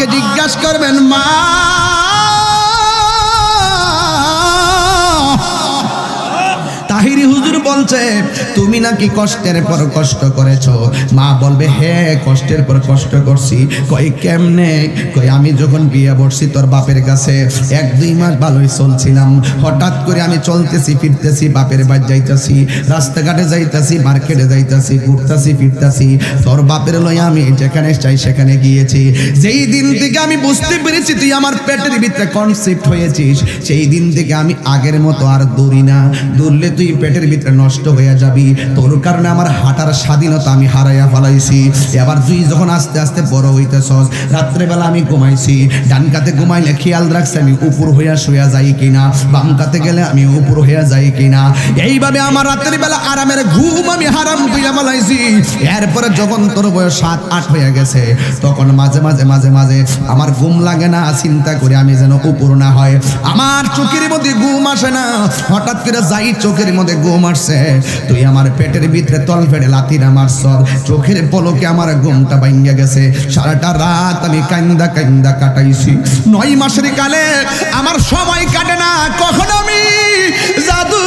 মাকে জিজ্ঞাসা করবেন, মা তাহিরি হুজুর বলছে তুমি নাকি কষ্টের পর কষ্ট করেছো। মা বলবে হ্যাঁ কষ্টের পর কষ্ট করছি। কই কেমনে? কই আমি যখন বিয়ে বসছি তোর বাপের কাছে 1-2 মাস ভালোই চলছিলাম, হঠাৎ করে আমি চলতেছি ফিরতেছি, বাপের বাড়ি যাইতাছি, রাস্তাঘাটে যাইতাছি, মার্কেটে যাইতাছি, ঘুরতাছি ফিরতাছি, তোর বাপের লই আমি যেখানে চাই সেখানে গিয়েছি। যেই দিন থেকে আমি বুঝতে পেরেছি তুই আমার পেটের ভিতরে কনসেপ্ট হয়েছিস, সেই দিন থেকে আমি আগের মতো আর দৌড়ি না। দৌড়লে তুই পেটের ভিতরে নষ্ট হয়ে যাবি, তোর কারণে আমার হাঁটার স্বাধীনতা আমি হারাইয়া ফেলাইছি। এবার তুই যখন আস্তে আস্তে বড় হইতেছস, রাত্রেবেলা আমি ঘুমাইছি, ডান কাতে ঘুমাইলে খেয়াল রাখছি আমি উপর হইয়া শুয়া যাই কিনা, বাম কাতে গেলে আমি উপর হইয়া যাই কিনা। এইভাবে আমার রাতের বেলা আরামের ঘুম আমি হারাম কইরা ফেলাইছি। এরপরে যখন তোর বয়স 7-8 হয়ে গেছে, তখন মাঝে মাঝে মাঝে মাঝে আমার ঘুম লাগে না, চিন্তা করে আমি যেন উপর না হয়, আমার চোখের মধ্যে ঘুম আসে না। হঠাৎ করে যাই চোখের মধ্যে ঘুম আসছে, তুই আমার পেটের ভিতরে তল ফেটে লাথিরা মারছ, চোখের পলকে আমার ঘুমটা ভাঙিয়া গেছে। সারাটা রাত আমি কান্দা কান্দা কাটাইছি। 9 মাসের কালে আমার সময় কাটে না, কখন আমি জাদু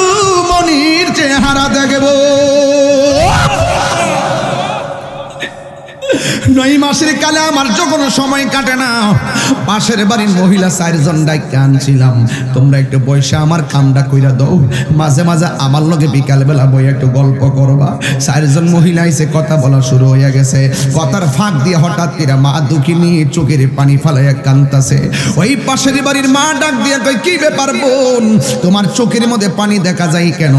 মনির চেহারা দেখব। 9 মাসের কালে আমার যখন সময় কাটে না, পাশের বাড়ির মহিলা 4 জন ডাইকে আনছিলাম, তোমরা একটু বসে আমার কামটা কইরা দাও, মাঝে মাঝে আমার লগে বিকাল বেলা বই একটু গল্প করবা। 4 জন মহিলা এসে কথা বলা শুরু হয়ে গেছে। কথার ফাঁক দিয়ে হঠাৎ করে মা দুঃখিনী চোখের পানি ফালাইয়া কাঁদতাছে। ওই পাশের বাড়ির মা ডাক দিয়ে কই, কি ব্যাপার বোন, তোমার চোখের মধ্যে পানি দেখা যায় কেন?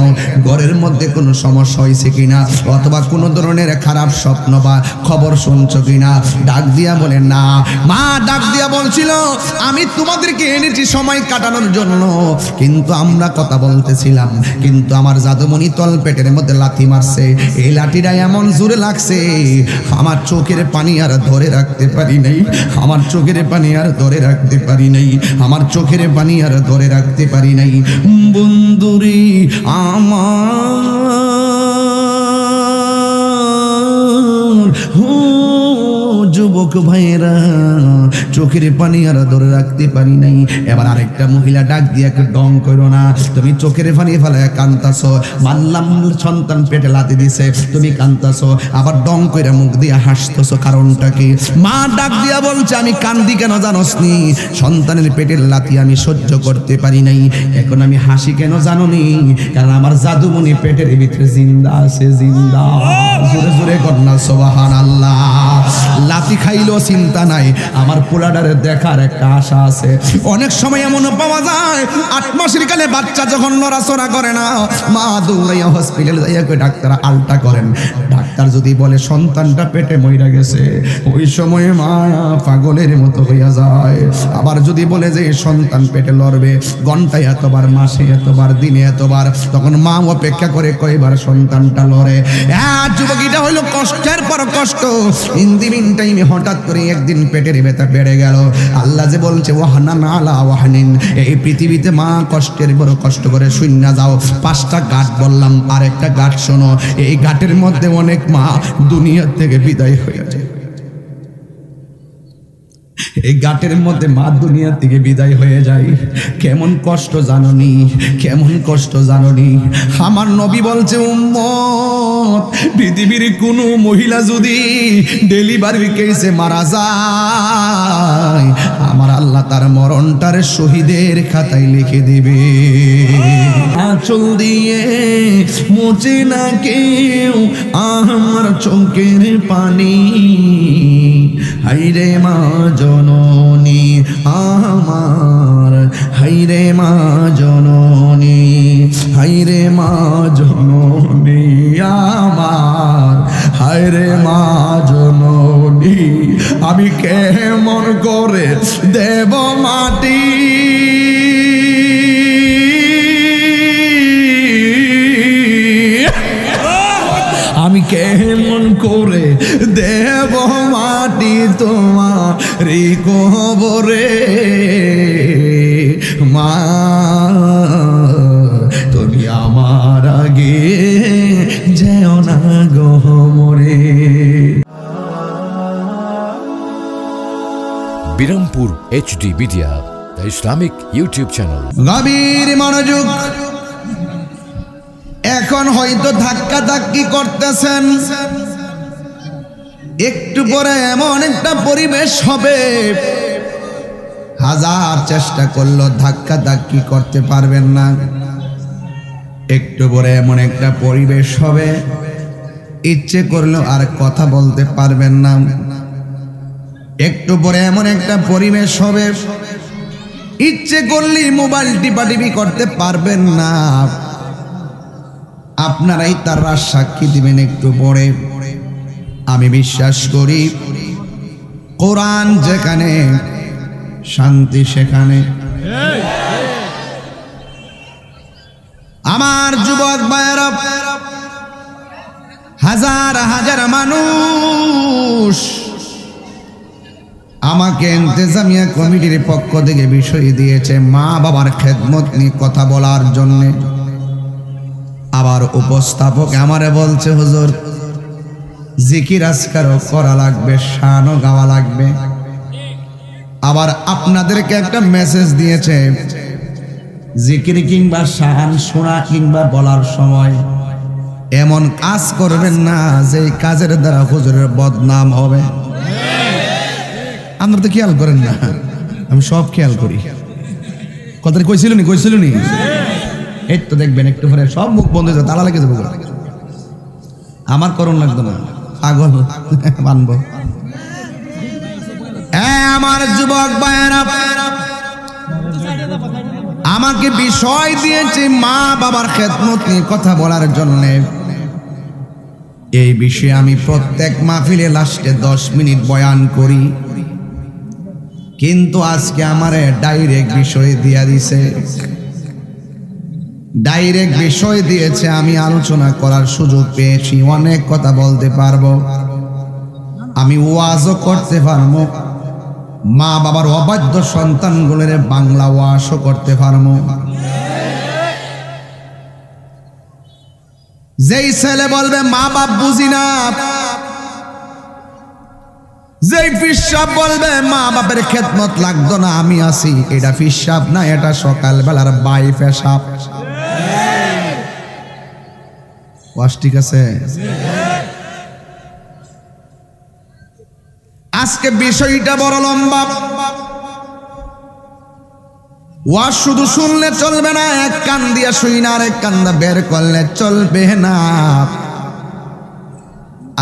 ঘরের মধ্যে কোনো সমস্যা হয়েছে কিনা, অথবা কোনো ধরনের খারাপ স্বপ্ন বা খবর শুনছো কিনা? ডাক দিয়া বলে না। মা ডাক দিয়া বলছিল, আমি তোমাদেরকে এনেছি সময় কাটানোর জন্য, কিন্তু আমরা কথা বলতেছিলাম, কিন্তু আমার জাদুমণি তল পেটের মধ্যে লাথি মারছে। এই লাঠিটা এমন জোরে লাগছে, আমার চোখের পানি আর ধরে রাখতে পারি নাই, আমার চোখের পানি আর ধরে রাখতে পারি নাই, আমার চোখের পানি আর ধরে রাখতে পারি নাই। বন্ধুরি আমার যুবক ভাইয়েরা, চোখের পানি আর ধরে রাখতে পারি নাই। এবার আরেকটা মহিলা ডাক দিয়ে একটু ডং করো না, তুমি চোখের পানি ফেলায় কান্তাছ, মানলাম সন্তান পেটে লাথি দিছে, তুমি কান্তাছ, আবার ডং করে মুখ দিয়ে হাসতেছ, কারণটা কি? মা ডাক দিয়া বলছে, আমি কান্দি কেন জানোস নি? সন্তানের পেটের লাথি আমি সহ্য করতে পারি নাই। এখন আমি হাসি কেন জানো নি? কারণ আমার জাদুমণি পেটের ভিতরে জিন্দা আছে, জিন্দা। জোরে জোরে কন্যা সুবহানাল্লাহ। লাথি খাইলো চিন্তা নাই, আমার পোলাডারে দেখার একটা আশা আছে। অনেক সময় এমন পাওয়া যায় 8 মাসের কালে বাচ্চা যখন নড়াচড়া করে না, মা দৌড়াইয়া হসপিটালে যাইয়া কই ডাক্তার আলটা করেন। ডাক্তার যদি বলে সন্তানটা পেটে মইরা গেছে, ওই সময়ে মা পাগলের মতো হইয়া যায়। আবার যদি বলে যে সন্তান পেটে লড়বে, ঘন্টায় এতবার, মাসে এতবার, দিনে এতবার, তখন মা অপেক্ষা করে কয়বার সন্তানটা লড়ে। যুবক, এটা হইলো কষ্টের পর কষ্ট। ইন্দিমিন টাইমে হঠাৎ করে একদিন পেটের ব্যথা বেড়ে গেল। আল্লাহ যে বলছে ওয়াহানান আলা ওয়াহানিন, এই পৃথিবীতে মা কষ্টের বড় কষ্ট করে শূন্য যাও। 5টা ঘাট বললাম, আরেকটা ঘাট শোনো। এই ঘাটের মধ্যে অনেক মা দুনিয়া থেকে বিদায় হয়ে যায়। এই ঘাটের মধ্যে মা দুনিয়া থেকে বিদায় হয়ে যায়। কেমন কষ্ট জাননি, কেমন কষ্ট জাননি। আমার নবী বলছে, উম্মত, পৃথিবীর কোনো মহিলা যদি ডেলিভারি কেসে মারা যায়, আমার আল্লাহ তার মরণটার শহীদের খাতায় লিখে দেবে। আঁচল দিয়ে মুছে না কেউ আমার চোখের পানি, হাইরে মা জননী আমার, হাইরে মা জননী, হাইরে মা জননী আমার, হাইরে মা জননী। আমি কেমন করে দেব মাটি, আমি কেমন করে দেব মাটি তোমারি কবরে। মা তুমি আমার আগে যেও না গো মরে। Birampur HD media, the Islamic YouTube channel. গভীর মনোযোগ। এখন হয়তো ধাক্কা ধাক্কি করতেছেন, একটু পরে এমন একটা পরিবেশ হবে, হাজার চেষ্টা করলেও ধাক্কা ধাক্কি করতে পারবেন না। একটু পরে এমন একটা পরিবেশ হবে, ইচ্ছে করলেও আর কথা বলতে পারবেন না। একটু পরে এমন একটা পরিবেশ হবে, ইচ্ছে করলে মোবাইল টিপাটিপি করতে পারবেন না। আপনারাই তার সাক্ষী দিবেন একটু পরে। আমি বিশ্বাস করি কোরআন যেখানে শান্তি সেখানে। আমার যুবক ভাইয়েরা, হাজার হাজার মানুষ আমাকে ইন্তেজামিয়া কমিটির পক্ষ থেকে বিষয় দিয়েছে মা বাবার খেদমত নিয়ে কথা বলার জন্য। আবার উপস্থাপক আমারে বলছে, হুজুর জিকির আজকারও করা লাগবে, শানও গাওয়া লাগবে। আবার আপনাদেরকে একটা মেসেজ দিয়েছে, জিকির কিংবা শান শোনা কিংবা বলার সময় এমন কাজ করবেন না যে কাজের দ্বারা হুজুরের বদনাম হবে। আপনারা তো খেয়াল করেন না, আমি সব খেয়াল করি। কথাটা কইছিল নি? এই তো দেখবেন একটু পরে সব মুখ বন্ধ হয়ে যাবে, তালা লেগে যাবে। আমার করণ লাগতো না, পাগল মানবো। আমার যুবক ভাইয়েরা, আমাকে বিষয় দিয়েছে মা বাবার খেদমত নিয়ে কথা বলার জন্য। এই বিষয়ে আমি প্রত্যেক মাহফিলে লাস্টে 10 মিনিট বয়ান করি, কিন্তু আজকে আমারে ডাইরেক্ট বিষয় দিয়া দিছে। ডাইরেক্ট বিষয় দিয়েছে, আমি আলোচনা করার সুযোগ পেয়েছি, অনেক কথা বলতে পারবো, আমি ওয়াজও করতে পারবো, মা বাবার অবাধ্য সন্তানগুলোর বাংলা ওয়াজও করতে পারবো। যেই ছেলে বলবে মা বাপ বুঝি না, যেই পিসাব বলবে মা বাপের খেদমত লাগতো না, আমি আছি, এটা পিসাব না, এটা সকালবেলার বাই পেশাব। ওয়াজ ঠিক আছে? আজকে বিষয়টা বড় লম্বা, ওয়াজ শুধু শুনলে চলবে না, এক কান দিয়ে শুই না আর এক কান দিয়ে বের করলে চলবে না।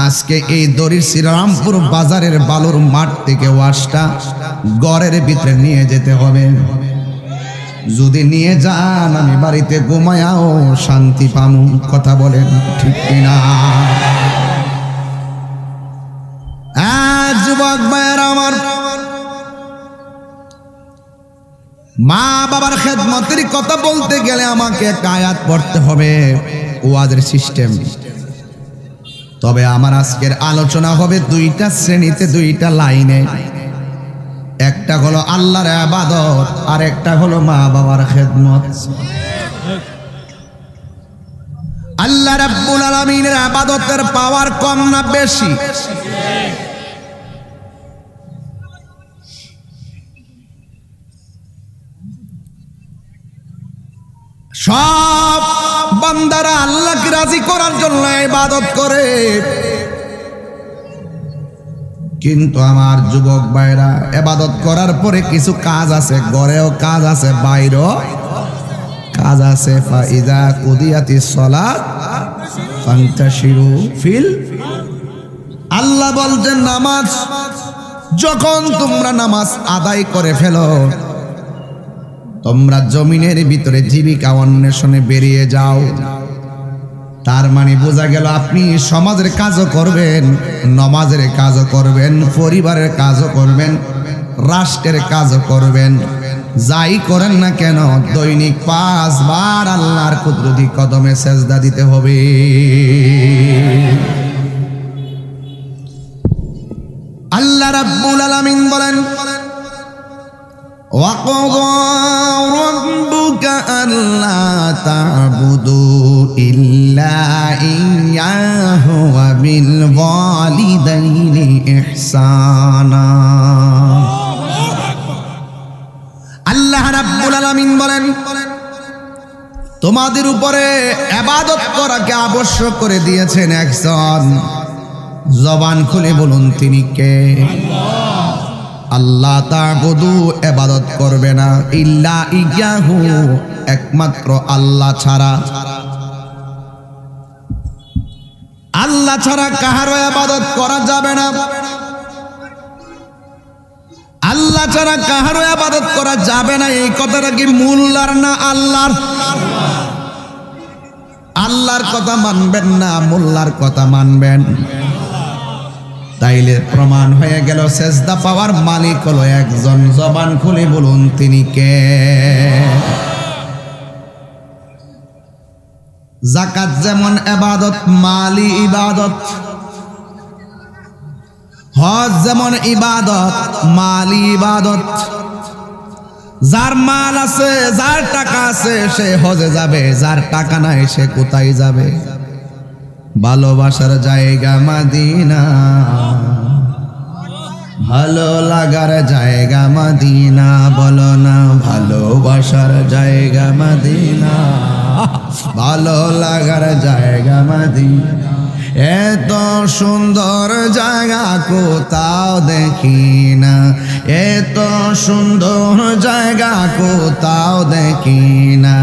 আজকে এই দড়ির শ্রীরামপুর বাজারের বালুর মাঠ থেকে ওয়াজটা ঘরের ভিতরে নিয়ে যেতে হবে। যদি নিয়ে যান, আমি বাড়িতে ঘুমায়াও শান্তি পামু। কথা বলেন ঠিক কিনা? যুবক ভাইয়েরা আমার, মা বাবার খেদমতের কথা বলতে গেলে আমাকে একটা আয়াত পড়তে হবে, ওয়াজের সিস্টেম। তবে আমার আজকের আলোচনা হবে দুইটা শ্রেণীতে, দুইটা লাইনে। একটা হলো আল্লাহর ইবাদত, আর একটা হলো মা বাবার খেদমত। আল্লাহ রাব্বুল আলামিনের ইবাদতের পাওয়ার কম না বেশি? সব বান্দারা আল্লাহকে রাজি করার জন্য ইবাদত করে, কিন্তু আমার যুবক ভাইরা, ইবাদত করার পরে কিছু কাজ আছে, ঘরেও কাজ আছে, বাইরেও কাজ আছে। ফাইদা কুদিয়াতিস সালাত ফান্তাশিরু ফিল। আল্লাহ বলছেন, নামাজ যখন তোমরা নামাজ আদায় করে ফেলো, তোমরা জমিনের ভিতরে জীবিকা অন্বেষণে বেরিয়ে যাও। তার মানে বোঝা গেল আপনি সমাজের কাজও করবেন, নমাজের কাজও করবেন, পরিবারের কাজও করবেন, রাষ্ট্রের কাজও করবেন। যাই করেন না কেন দৈনিক 5 বার আল্লাহর কুদরতি কদমে সেজদা দিতে হবে। আল্লাহ রাব্বুল আলামিন বলেন, وَقَضَى رَبُّكَ أَلَّا تَعْبُدُوا إِلَّا إِيَّاهُ وَبِالْوَالِدَيْنِ إِحْسَانًا আলামিন বলেন, তোমাদের উপরে ইবাদত করাকে আবশ্যক করে দিয়েছেন একজন। জবান খুলে বলুন তিনি কে? আল্লাহ তা'বুদু, ইবাদত করবে না, ইল্লা ইয়াহু, একমাত্র আল্লাহ ছাড়া। আল্লাহ ছাড়া কাহারও ইবাদত করা যাবে না। আল্লাহ ছাড়া কাহারও ইবাদত করা যাবে না। এই কথাটা কি মোল্লার না আল্লাহর? আল্লাহর কথা মানবেন না মোল্লার কথা মানবেন? তাইলে প্রমাণ হয়ে গেল সেজদা পাওয়ার মালিক হলো একজন। জবান খুলে বলুন তিনি কে? যাকাত যেমন ইবাদত, মালি ইবাদত। হজ যেমন ইবাদত, মালি ইবাদত। যার মাল আছে, যার টাকা আছে, সে হজে যাবে। যার টাকা নাই সে কোথায় যাবে? ভালোবাসার জায়গা মদিনা, ভালো লাগার জায়গা মদিনা। বলো না, ভালোবাসার জায়গা মদিনা, ভালো লাগার জায়গা মদিনা। এত সুন্দর জায়গা কোথাও দেখি না, এত সুন্দর জায়গা কোথাও দেখি না।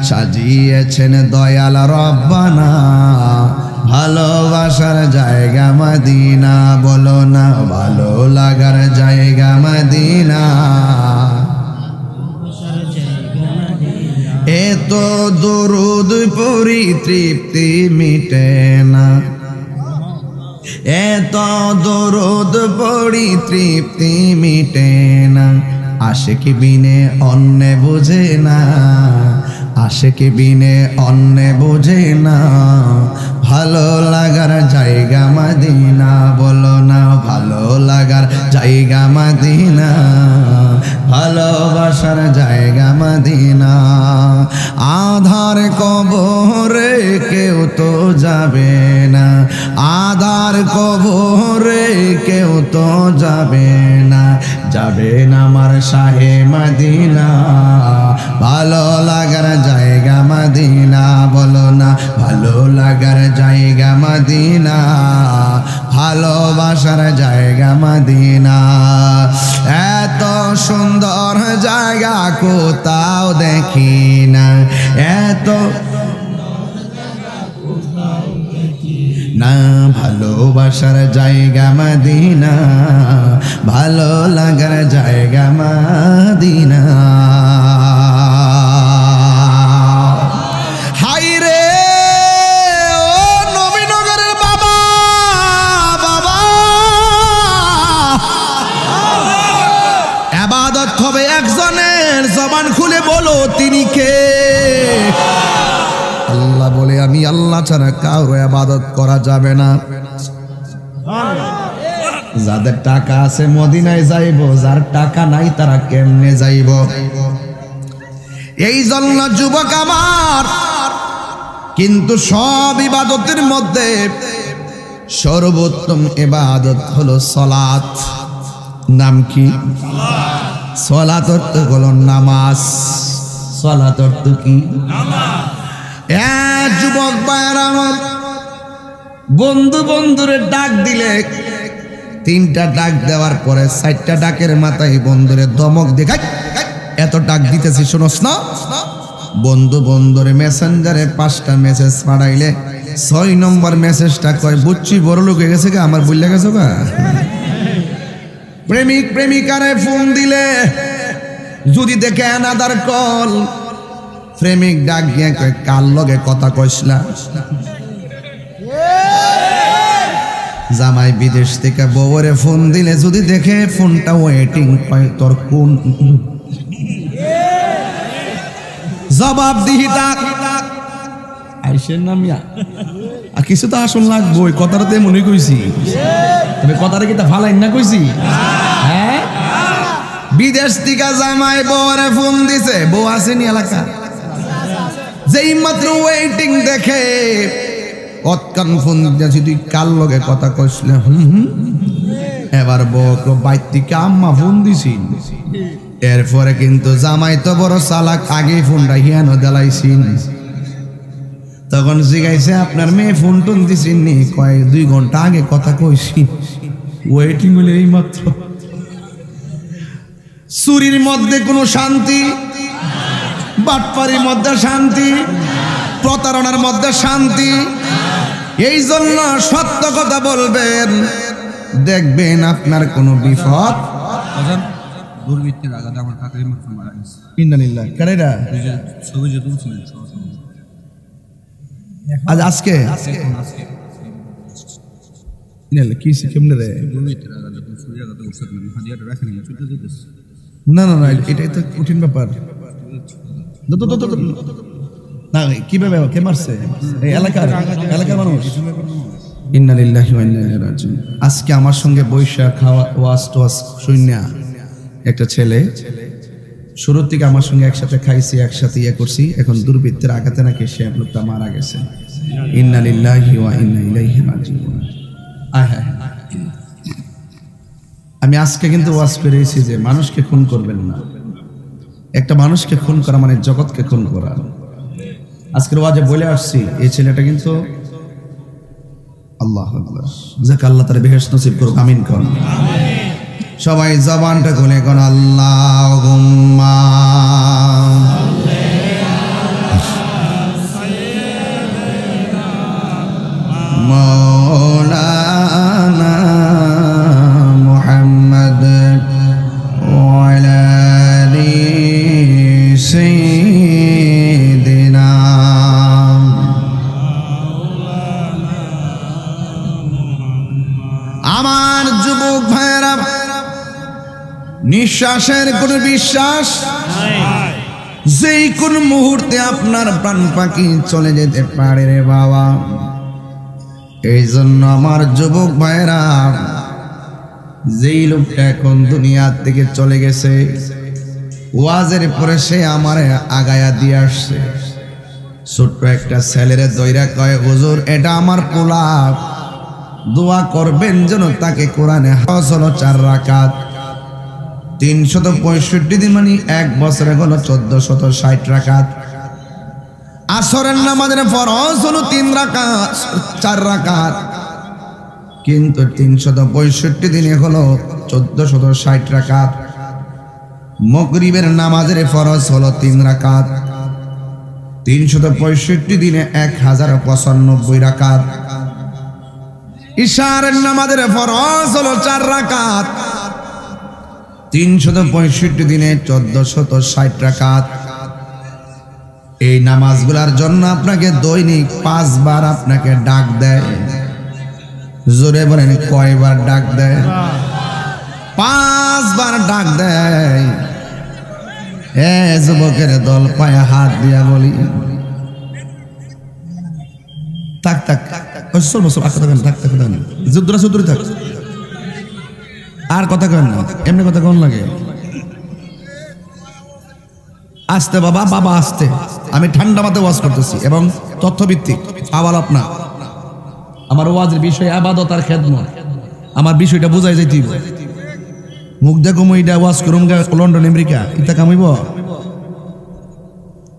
সাজিয়েছেন দয়াল রব্বানা, ভালোবাসার জায়গা মদিনা। বলো না, ভালো লাগার জায়গা মদিনা। এত দরুদ পড়ি তৃপ্তি মিটে না, এত দরুদ পড়ি তৃপ্তি মিটে না। আশিকি বিনে অন্য বোঝে না, আশিকি বিনে অন্য বোঝে না। ভালো লাগার জায়গা মদিনা। বলো না, ভালো লাগার জায়গা মদিনা, ভালোবাসার জায়গা মদিনা। আধার কবরে কেউ তো যাবে না, আধার কবরে কেউ তো যাবে না। যাবেন আমার শাহে মদিনা, ভালো লাগার জায়গা মদিনা। বলো না, ভালো লাগার জায়গা মদিনা, ভালোবাসার জায়গা মদিনা। এত সুন্দর জায়গা কোথাও দেখি না, এত না। ভালোবাসার জায়গা মদিনা, ভালো লাগার জায়গা মদিনা। হাই রে ও নবীনগরের বাবা, বাবা ইবাদত হবে একজনের। জবান খুলে বলো তিনি কে? আল্লাহ বলে, আমি আল্লাহ ছাড়া কারো ইবাদত করা যাবে না। যাদের টাকা আছে মদিনায় যাইব, যার টাকা নাই তারা কেমনে যাইব? এই জন্য যুবক আমার, কিন্তু সব ইবাদতের মধ্যে সর্বোত্তম ইবাদত হলো সালাত। নাম কি? সালাত অর্থ হলো নামাজ। সালাত অর্থ কি? যুবক ভাইয়েরা আমার, বন্ধু বন্ধুরে ডাক দিলে, তিনটা ডাক দেওয়ার পরে চারটা ডাকের মাথায় বন্ধুরে ধমক দেখাই, এত ডাক দিতেছি শোনস না? বন্ধু বন্ধুরে মেসেঞ্জারে 5টা মেসেজ পাঠাইলে 6 নম্বর মেসেজটা কয়, বুঝছি বড় লোক হয়ে গেছে গা, আমার বুঝলে গেছো গা। প্রেমিক প্রেমিকারে ফোন দিলে যদি দেখে অ্যানাদার কল, প্রেমিক ডাক দিয়ে কয়, কার লগে কথা কইসলা? জামাই বিদেশ থেকে বউরে ফোন দিলে যদি দেখে ফোনটা ওয়েটিং পায়, তোর কোন জবাব দিহিতা আইসেন না মিয়া? আর কিছু তো আসল লাগবো, ওই কথাটাতে মনে কইছি, তবে কথাটা কি তা ফালাইন না কইছি? হ্যাঁ, বিদেশ থেকে জামাই বউরে ফোন দিছে, বউ আসেনি এলাকা, যেই মাত্র ওয়েটিং দেখে অতকান ফোন দিয়েছি, তুই কার লগে কথা কইসলে? এবার বউ বাইর থেকে আম্মা ফোন দিছি, এরপরে কিন্তু জামাই তো বড় চালাক, আগে ফোনটা হিয়ানো দেলাইছিন। তখন জিগাইছে আপনার মেয়ে ফোন টোন দিছিন নি? কয় 2 ঘন্টা আগে কথা কইছি, ওয়েটিং হলে এই মাত্র। চুরির মধ্যে কোনো শান্তি, বাটপারির মধ্যে শান্তি, প্রতারণার মধ্যে শান্তি। এই জন্য সত্য কথা বলবেন, দেখবেন আপনার কোনো বিপদ। দুর্বৃত্তের আঘাতে আমার কাকাই মাত্র মারা গেছে। ইন্নালিল্লাহ। কারেরা ছবি যে তুলছিলেন আজকে কি কেমনে রে? দুর্বৃত্তের আঘাতে ছুরি আঘাতে উঠছিলেন, হাতিয়ারটা রাখে নিয়ে ছুটে যেতেছে। না না না, এটাই তো কঠিন ব্যাপার। না কিভাবে কে মারছে? এই এলাকার মানুষ। ইন্না লিল্লাহি ওয়া ইন্না ইলাইহি রাজিউন। আজকে আমার সঙ্গে বৈশা খাওয়া ওয়াজ টোয়াজ শুনিয়া একটা ছেলে শুরুর থেকে আমার সঙ্গে একসাথে খাইছি, একসাথে ইয়ে করছি, এখন দুর্বৃত্তের আঘাতে নাকি সে লোকটা মারা গেছে। ইন্না লিল্লাহি ওয়া ইন্না ইলাইহি রাজিউন। আমি আজকে কিন্তু ওয়াজ করেছি যে মানুষকে খুন করবেন না। একটা মানুষকে খুন করা মানে জগৎকে খুন করা। আজকের ওয়াজে বলে আসছি, এই ছেলেটা কিন্তু আল্লাহ আকবার, যাকে আল্লাহ তার বেহেশত নসিব করুক, আমিন কোন। সবাই জবানটা খুলে কোন আল্লাহুম্মা মাওলানা মুহাম্মদ ওয়া আলা আলি সাইয়্যিদিনা। আমার যুবক ভাইরা, নিঃশ্বাসের কোন বিশ্বাস যেই কোন মুহূর্তে আপনার প্রাণ পাখি চলে যেতে পারে রে বাবা। এই জন্য আমার যুবক ভাইরা, যেই লোকটা এখন দুনিয়ার থেকে চলে গেছে, ওয়াজের পরে সে আমার আগায়া দিয়ে আসছে। ছোট্ট একটা ছেলেরে দইরা কয়, হুজুর এটা আমার পোলা, দোয়া করবেন যেন তাকে কোরআনে হজ হলো 4 রাকাত, 365 দিন মানে 1 বছরে হলো 1460 রাকাত। আসরের নামাজের ফরজ হলো 3 রাকাত, 4 রাকাত, কিন্তু 365 দিনে হলো 1460 রাকাত। মাগরিবের নামাজের ফরজ হলো 3 রাকাত, 365 দিনে 1095 রাকাত। ইশার নামাজের ফরজ হলো 4 রাকাত, 365 দিনে 1460 রাকাত। এই নামাজগুলোর জন্য আপনাকে দৈনিক 5 বার আপনাকে ডাক দেয়। জোরে বলেন কয়বার ডাক দেয়? 5 বার ডাক দেয়। যুবকের দল পায়ে হাত দিয়া বলি, থাক থাক থাক, আর কথা কেন না, এমনি কথা কেমন লাগে? আসতে বাবা, বাবা আসতে। আমি ঠান্ডা মাথায় ওয়াজ করতেছি এবং তথ্যভিত্তিক, আওয়াল আপনা। আমার ওয়াজের বিষয় ইবাদত আর খেদমত। আমার বিষয়টা বুঝাই যাইতেই, মুখ দেখো মইটা ওয়াজ করুম লন্ডন আমেরিকা, ইটা কামাইব।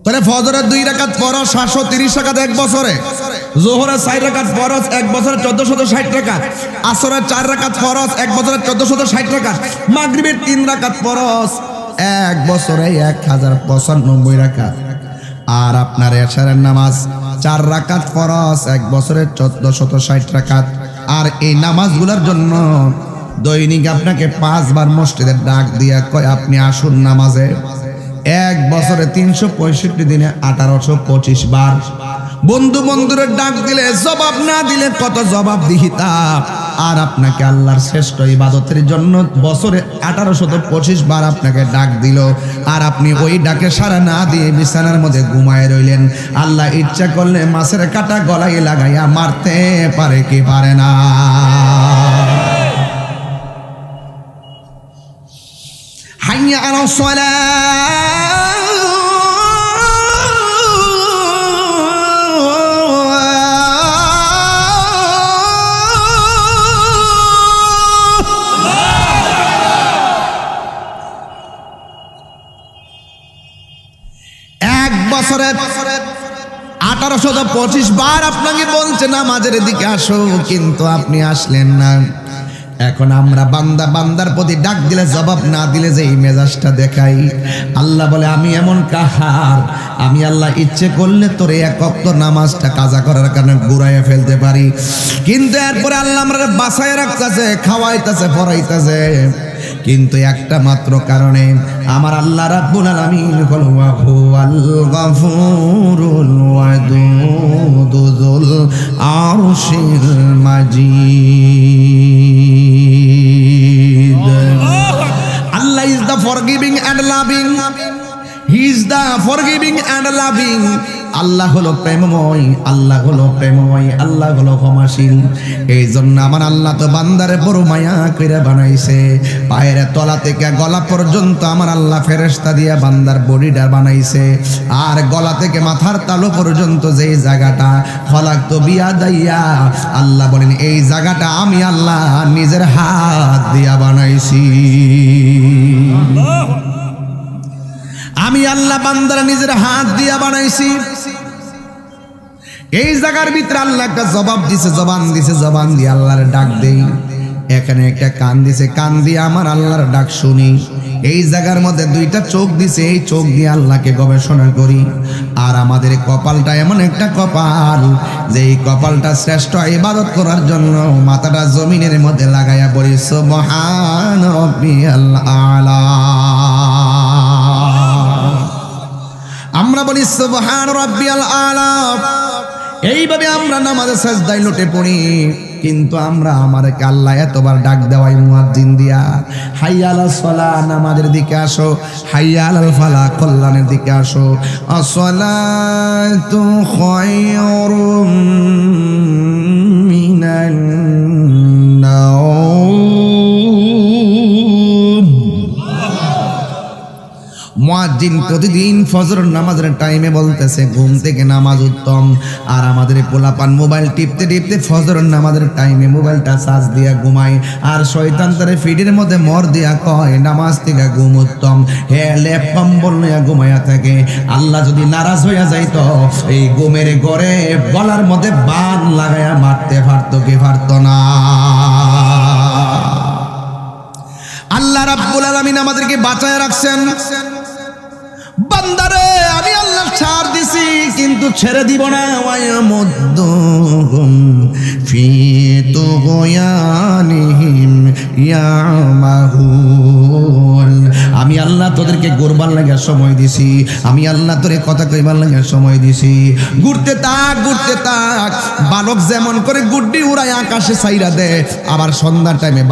তাহলে ফজরের 2 রাকাত ফরজ 730 রাকাত 1 বছরে, যোহরের 4 রাকাত ফরজ 1 বছরে 1460 রাকাত, আসরের 4 রাকাত ফরজ 1 বছরে 1460 রাকাত, মাগরিবের 3 রাকাত ফরজ 1 বছরে 1095 রাকাত। আর আপনার এশারের নামাজ 4 রাকাত ফরজ 1 বছরে 1460 রাকাত। আর এই নামাজগুলোর জন্য দৈনিক আপনাকে 5 বার মসজিদের ডাক দিয়া কয় আপনি আসুন নামাজে। 1 বছরে 365 দিনে 1825 বার। বন্ধুরে ডাক দিলে জবাব না দিলে কত জবাব দিহিতা। আর আপনাকে আল্লাহর শ্রেষ্ঠ ইবাদতের জন্য বছরে 1825 বার আপনাকে ডাক দিল, আর আপনি ওই ডাকে সাড়া না দিয়ে বিছানার মধ্যে ঘুমায় রইলেন। আল্লাহ ইচ্ছা করলে মাছের কাঁটা গলায় লাগাইয়া মারতে পারে কি পারে না? হাইয়া আলাস সালাহ, এক বছরে 1825 বার আপনাকে বলছে নামাজের দিকে আসো, কিন্তু আপনি আসলেন না। এখন আমরা বান্দার প্রতি ডাক দিলে জবাব না দিলে যে এই মেজাজটা দেখাই, আল্লাহ বলে আমি এমন কাহার, আমি আল্লাহ ইচ্ছে করলে তোর এক ওয়াক্ত নামাজটা কাজা করার কারণে ঘুরাইয়া ফেলতে পারি, কিন্তু এরপরে আল্লাহ আমরা বাঁচায় রাখতেছে, খাওয়াইতেছে, পড়াইতেছে, কিন্তু একটা মাত্র কারণে আমার আল্লাহ রাব্বুল আলামিন হল হুয়াল গফুরুল ওয়াদুদুল আরশিল মাজিদ। Allah is the forgiving and loving. He is the forgiving and loving. আল্লাহ হলো প্রেমময়, আল্লাহ হলো প্রেমময়, আল্লাহ হলো ক্ষমাশীল। এই জন্য আমার আল্লাহ তো বান্দারে বড় মায়া করে বানাইছে, পায়ের তলা থেকে গলা পর্যন্ত আমার আল্লাহ ফেরেশতা দিয়া বান্দার বডিটা বানাইছে, আর গলা থেকে মাথার তালু পর্যন্ত যেই জায়গাটা খলাকতু বিয়াদাইয়া, আল্লাহ বলেন এই জায়গাটা আমি আল্লাহ নিজের হাত দিয়া বানাইছি। আমি আল্লাহ বান্দারা নিজের হাত দিয়া বানাইছি। এই জায়গার ভিতরে আল্লাহ একটা জবাব দিছে, জবান দিছে, জবান দিয়ে আল্লাহর ডাক দেই। এখানে একটা কান দিছে, কান দিয়ে আমার আল্লাহর ডাক শুনি। এই জায়গার মধ্যে দুইটা চোখ দিছে, এই চোখ দিয়ে আল্লাহকে গবেষণা করি। আর আমাদের কপালটা এমন একটা কপাল যে এই কপালটা শ্রেষ্ঠ ইবাদত করার জন্য মাথাটা জমিনের মধ্যে লাগাইয়া পড়ি সুবহান রাব্বিয়াল আলা। আমরা বলি সুবহান রাব্বিয়াল আলা। এইভাবে আমরা নামাজে সাজদায় লুটে পড়ি, কিন্তু আমরা আমাদেরকে আল্লাহ এতবার ডাক দেওয়াই মুয়াজ্জিন দিয়া, হাইয়া আলাস সালাহ নামাজের দিকে আসো, হাইয়া আলাল ফালাহ কল্যাণের দিকে আসো। আসসালাতু খায়রুম মিনান নাওম। মুয়াজ্জিন প্রতিদিন ফজর নামাজের টাইমে বলতেছে ঘুম থেকে নামাজ উত্তম, আর আমাদের পোলাপান মোবাইল টিপতে টিপতে ফজর নামাজের টাইমে মোবাইলটা চার্জ দিয়া ঘুমায়, আর শয়তান তারে ফিডের মধ্যে মর দিয়া কয় নামাজ থেকে ঘুম উত্তম। হে লেপ কম্বল নিয়ে ঘুমাইয়া থাকে। আল্লাহ যদি নারাজ হইয়া যাইত এই ঘুমের ঘরে গলার মধ্যে বান লাগাইয়া মারতে পারতো কি পারতো না? আল্লাহ রাব্বুল আলামিন আমাদেরকে বাঁচায় রাখছেন। বান্দারে আমি আল্লাহ ছাড় দিছি, কিন্তু ছেড়ে দিব না। ওয়ায়ামুদ্দুহুম ফি তুগয়ানিহিম ইয়ামাহুন। আমি আল্লাহ তোদেরকে ঘুরবার লাগে সময় দিছি, আমি আল্লাহ তোরে কথা কইবার লাগে সময় দিছি। ঘুরতে থাক, ঘুরতে থাক। বালক যেমন করে গুড্ডি উড়ায় আকাশে ছাইরা দেয়, আবার সন্ধ্যার টাইমে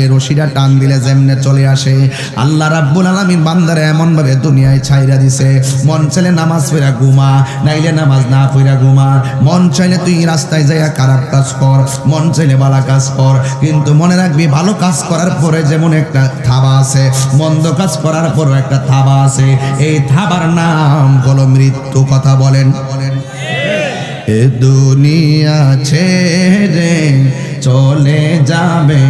এই রশিটা টান দিলে যেমনে চলে আসে, আল্লাহ রাব্বুল আলামিন বান্দারে এমন ভাবে দুনিয়ায় ছাইরা দিছে, মন চাইলে নামাজ পড়া ঘুমা, নাইলে নামাজ না পড়া ঘুমা। মন চাইলে তুই রাস্তায় যাইয়া খারাপ কাজ কর, মন চাইলে ভালো কাজ কর, কিন্তু মনে রাখবি ভালো কাজ করার পরে যেমন একটা থাবা আছে, মন্দ কাজ করার পরও একটা থাবা আছে। এই থাবার নাম হলো মৃত্যু। কথা বলেন। এ দুনিয়া ছেড়ে চলে যাবে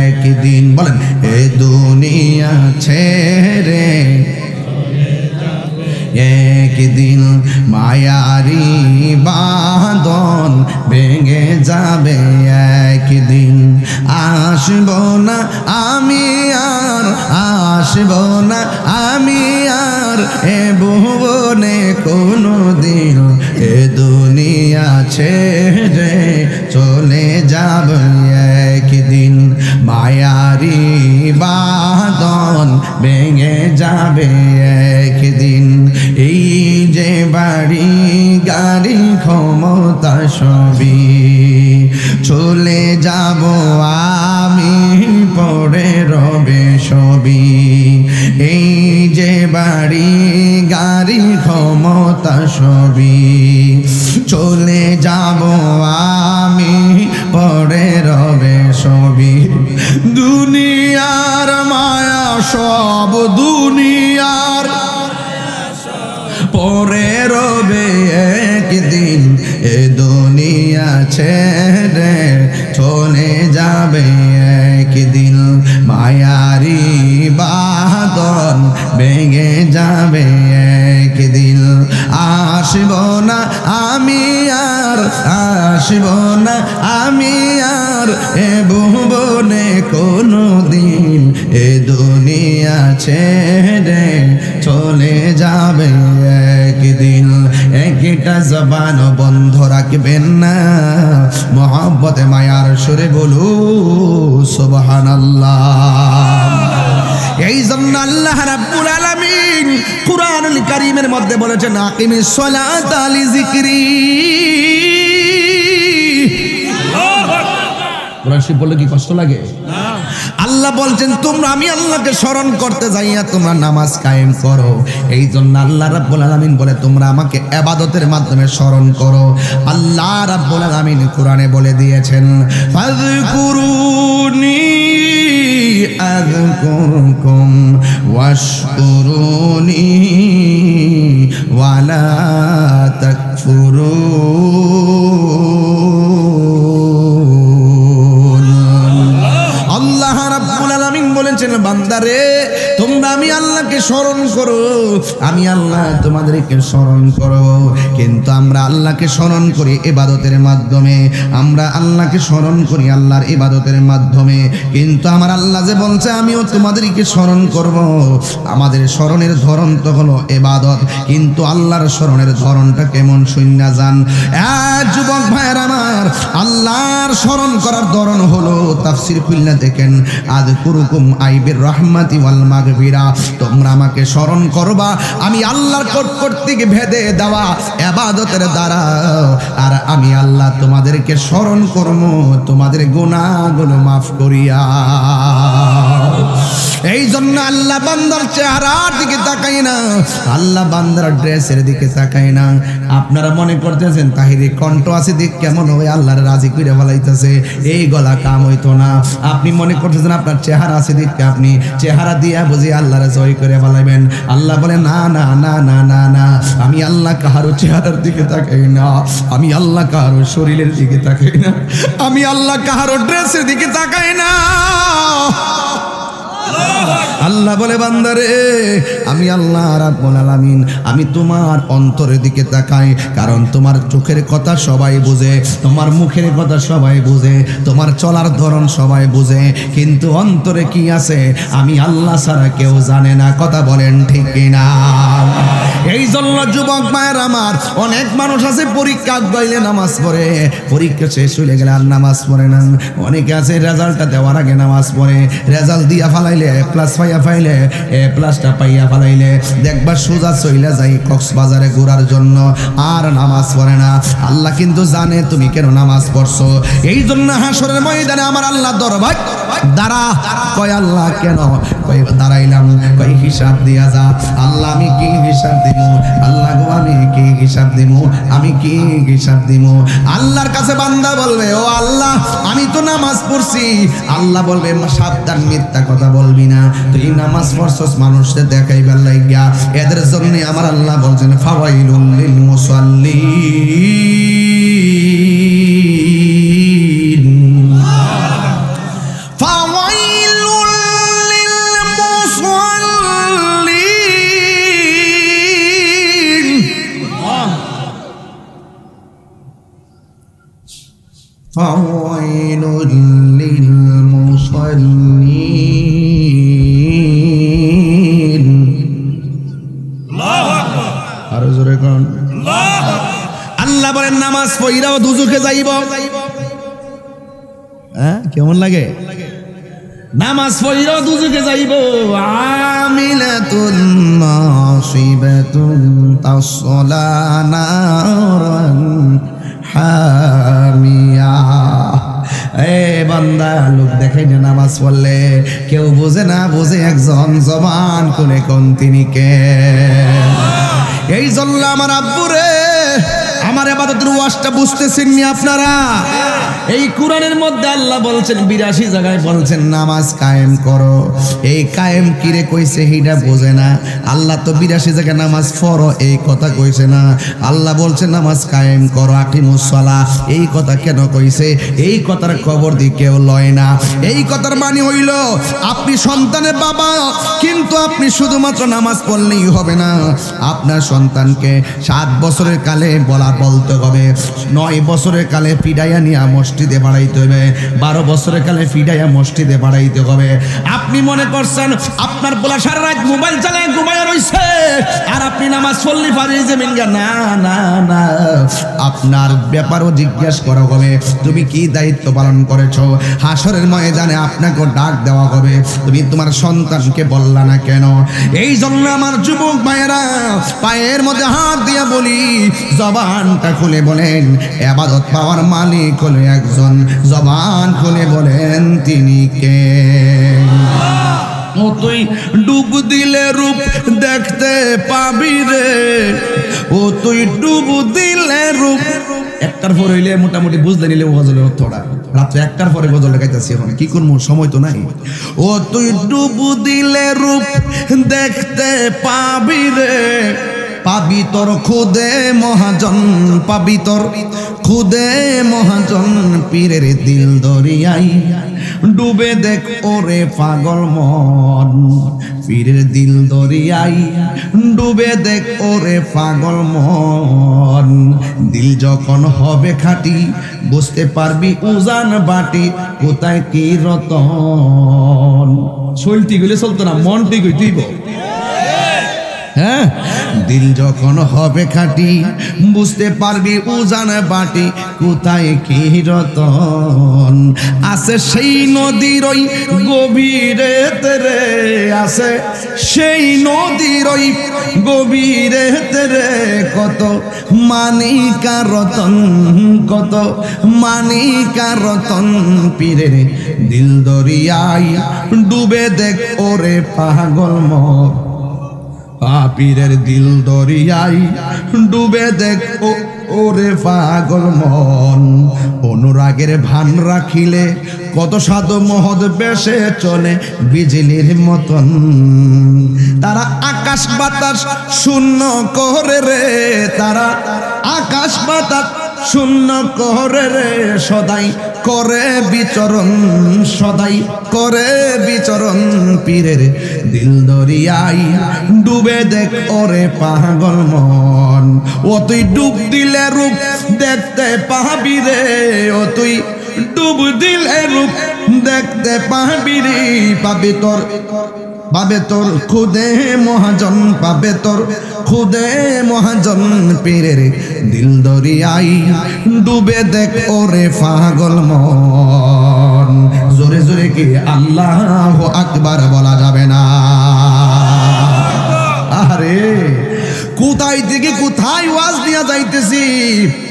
একদিন, বলেন এ দুনিয়া ছেড়ে একদিন, মায়ারি বাঁধন ভেঙে যাবে একদিন। আসব না আমি আর, আসব না আমি আর এ ভুবনে কোনো দিন। এ দুনিয়া ছেড়ে চলে যাবে একদিন, মায়ারি বাঁধন ভেঙে যাবে একদিন। এই যে বাড়ি গাড়ি ক্ষমতা সবই চলে যাব আমি, পড়ে রবে সবই। এই যে বাড়ি গাড়ি ক্ষমতা সবই চলে যাব আমি, পড়ে রবে সবই। দুনিয়ার মায়া সব দুনিয়ার পরে রবে একদিন। এ দুনিয়া ছেড়ে চলে যাবে একদিন, মায়ারি বাঁধন ভেঙে যাবে একদিন। আসব না আমি আর, আসব না আমি আর এ ভুবনে কোনো দিন, এ দুনিয়া ছেড়ে চলে যাবে একদিন। একটা জবান বন্ধ রাখবেন না, মোহাব্বতে মায়ার সুরে বলু সুবহানাল্লাহ। এই জন্য আল্লাহ রাব্বুল আলামিন কুরআনুল কারীমের মধ্যে বলেছেন আকিমিস সালাতা লিযিকরি। কোরআন শরীফ বললে কি কষ্ট লাগে? আল্লাহ বলছেন তোমরা আমি আল্লাহকে স্মরণ করতে যাইয়া তোমরা নামাজ কায়েম করো। এই জন্য আল্লাহ রাব্বুল আলামিন বলে তোমরা আমাকে ইবাদতের মাধ্যমে স্মরণ করো। আল্লাহ রাব্বুল আলামিন কোরআনে বলে দিয়েছেন ফাযকুরুনি আযকুরকুম ওয়াশকুরুনি ওয়ালা তাকফুরুন। আল্লাহ রাব্বুল আলামিন বলেছেন বান্দারে তোমরা আমি আল্লাহকে স্মরণ করো, আমি আল্লাহ তোমাদেরকে স্মরণ করো। কিন্তু আমরা আল্লাহকে স্মরণ করি ইবাদতের মাধ্যমে, আমরা আল্লাহকে স্মরণ করি আল্লাহর ইবাদতের মাধ্যমে। কিন্তু আমার আল্লাহ যে বলছে আমিও তোমাদেরকে স্মরণ করব, আমাদের স্মরণের ধরন তো হলো ইবাদত। কিন্তু আল্লাহর স্মরণের ধরনটা কেমন শুননা যান যুবক ভাইয়ের আমার। আল্লাহর স্মরণ করার ধরন হলো তাফসীর খুলনা দেখেন আযকুরুকুম আইবির রাহমাতি ওয়াল মাগফিরা। তোমরা আমাকে স্মরণ করবা আমি আল্লাহর কর্তৃক ভেদে দেওয়া ইবাদতের দ্বারা, আর আমি আল্লাহ তোমাদেরকে স্মরণ করব তোমাদের গুনাহগুলো মাফ করিয়া। এই জন্য আল্লাহ বান্দার চেহারার দিকে তাকায় না, আল্লাহ বান্দার ড্রেসের দিকে তাকায় না। আপনারা মনে করতেছেন তাহিরি কণ্ঠ আছে দিক কেমন হবে আল্লাহর রাজি করে ফেলাইতেছে, এই গলা কাম হইতো না। আপনি মনে করতেছেন আপনার চেহারা আছে দিক আপনি চেহারা দিয়া বুঝি আল্লাহর জয় করে ফেলাইবেন। আল্লাহ বলে না না না না না না, আমি আল্লাহ কাহারো চেহারার দিকে তাকাই না, আমি আল্লাহ কাহারো শরীরের দিকে তাকাই না, আমি আল্লাহ কাহারো ড্রেসের দিকে তাকাই না। আল্লাহ বলে বান্দারে আমি আল্লাহ রাব্বুল আলামিন আমি তোমার অন্তরের দিকে তাকাই, কারণ তোমার চোখের কথা সবাই বুঝে, তোমার মুখের কথা সবাই বুঝে, তোমার চলার ধরন সবাই বুঝে, কিন্তু অন্তরে কি আছে আমি আল্লাহ ছাড়া কেউ জানে না। কথা বলেন ঠিক কিনা? এই জন্য যুবক মায়ের আমার অনেক মানুষ আছে পরীক্ষা গাইলে নামাজ পড়ে, পরীক্ষা শেষ হয়ে গেলে আর নামাজ পড়ে না। অনেকে আছে রেজাল্টটা দেওয়ার আগে নামাজ পড়ে, রেজাল্ট দিয়া ফালাইলে প্লাস পাইয়া ফাইলে প্লাসটা পাইয়া ফালাইলে দেখবার সোজা চইলা যাই কক্সবাজারে ঘোরার জন্য, আর নামাজ পড়ে না। আল্লাহ কিন্তু জানে তুমি কেন নামাজ পড়ছো। এই জন্য হাসরের ময়দানে আমার আল্লাহ দরবার দাঁড়া কয় আল্লাহ কেন কয় দাঁড়াইলাম, কয় হিসাব দিয়া যা। আল্লাহ আমি কি হিসাব দিব? আল্লাহ গো আমি কি হিসাব দিব? আমি কি হিসাব দিব? আল্লাহর কাছে বান্দা বলবে ও আল্লাহ আমি তো নামাজ পড়ছি। আল্লাহ বলবে সাবধান মিথ্যা কথা বলবি না, তুই নামাজ পড়ছস মানুষকে দেখাইবার লাগিয়া। এদের জন্য আমার আল্লাহ বলছেন ফাওয়াইলুল লিল মুসাল্লিন, ফাওয়াইলুল লিল মুসাল্লিন। ফাওয়াইলুল লিল মুসাল্লিন। আরো জোরে কোন আল্লাহ বলেন নামাজ পড়িরাও দুজকে যাইব। হ্যাঁ কেমন লাগে? নামাজ পড়িরাও দুজকে যাইব। আমিলাতুন নাসিবাতুন তাসলা নারান হামিয়া। এ বান্দা লোক দেখাই না নামাজ পড়লে কেউ বোঝে না, বোঝে একজন জবান কোনে কোন তিনি কে। এই জন্য আমার আব্বুরে আমার ইবাদতের ওয়াজটা বুঝতেছেন নি আপনারা? এই কোরআনের মধ্যে আল্লাহ বলছেন 82 জায়গায় বলছেন নামাজ কায়েম করো। এই কায়েম কিরে কইছে হিডা বোঝে না। আল্লাহ তো 82 জায়গায় নামাজ পড়ো এই কথা কইছে না। আল্লাহ বলছে নামাজ কায়েম করো, আকিমুস সালাহ। এই কথা কেন কইছে? এই কথার খবর দিয়ে কেউ লয় না। এই কথার মানে হইল আপনি সন্তানের বাবা, কিন্তু আপনি শুধুমাত্র নামাজ পড়লেই হবে না। আপনার সন্তানকে 7 বছরের কালে বলতে হবে, 9 বছরের কালে ফিডাইয়া নিয়ে মসজিদে বাড়াইতে হবে, 12 বছরের কালে ফিডাইয়া মসজিদে বাড়াইতে হবে। আপনি মনে করছেন আপনার বলা সারা রাত মোবাইল চালায় ঘুমায় রইছে আর আপনি নামাজ পড়লি পারি যাবেন? না না না, আপনার ব্যাপারও জিজ্ঞেস করা হবে তুমি কি দায়িত্ব পালন করেছো। হাসরের ময়দানে আপনাকে ডাক দেওয়া হবে, তুমি তোমার সন্তানকে বললা না কেন? এই জন্য আমার যুবক ভাইয়েরা পায়ের মধ্যে হাত দিয়ে বলি, জবানটা খুলে বলেন ইবাদত পাওয়ার মালিক হলো একজন। জবান খুলে বলেন তিনি কে? ও তুই ডুব দিলে রূপ দেখতে পাবি রে, ও তুই ডুব দিলে রূপ। একটার পর হইলে মোটামুটি বুঝতে নিলে গজলের অর্থটা, রাত্রে একটার পরে গজল গাইতেছি, এখন কি করবো, সময় তো নাই। ও তুই ডুব দিলে রূপ দেখতে পাবি রে, পাবি তোর খুদে মহাজন, পাবি তোর খুদে মহাজন। পীরের দিল দরিয়াই ডুবে দেখ ওরে পাগল মন, পীরের দিল দরিয়াই ডুবে দেখ ওরে পাগল মন। দিল যখন হবে খাঁটি বুঝতে পারবি উজান বাটি, কোথায় কি রতন। শৈলটি গেলে চলতো না, মন ঠিক হইতেইব। হ্যাঁ, দিল যখন হবে খাঁটি বুঝতে পারবি উজান বাটি, কোথায় কি রতন। আছে সেই নদীর ওই গভীরে রে, আছে সেই নদীর ওই গভীরে রে, কত মানিকা রতন, কত মানিকা রতন। পীরের দিল দরিয়াই ডুবে দেখ ওরে পাগল মন, পীরের দিল দরিয়াই ডুবে দেখ ওরে পাগল মন। অনুরাগের ভান রাখিলে কত সাধু মহৎ বেশে চলে বিজলির মতন। তারা আকাশ বাতাস শূন্য করে রে, তারা আকাশ বাতাস শূন্য করে রে, সদাই করে বিচরণ, সদাই করে বিচরণ। পীরের দিল দরিয়াই ডুবে দেখ ওরে পাগল মন। ও তুই ডুব দিলে রূপ দেখতে পাবি রে, ও তুই ডুব দিলে রূপ দেখতে পাবি রে। পাবি তোর, পাবে তোর খুদে মহাজন, পাবে তোর খুদে মহাজন। পীরের দিল দরিয়াই ডুবে দেখ ওরে পাগল মন। জোরে জোরে কি আল্লাহু আকবার বলা যাবে না? আরে কোথায় থেকে কোথায় ওয়াজ দিয়া যাইতেছি।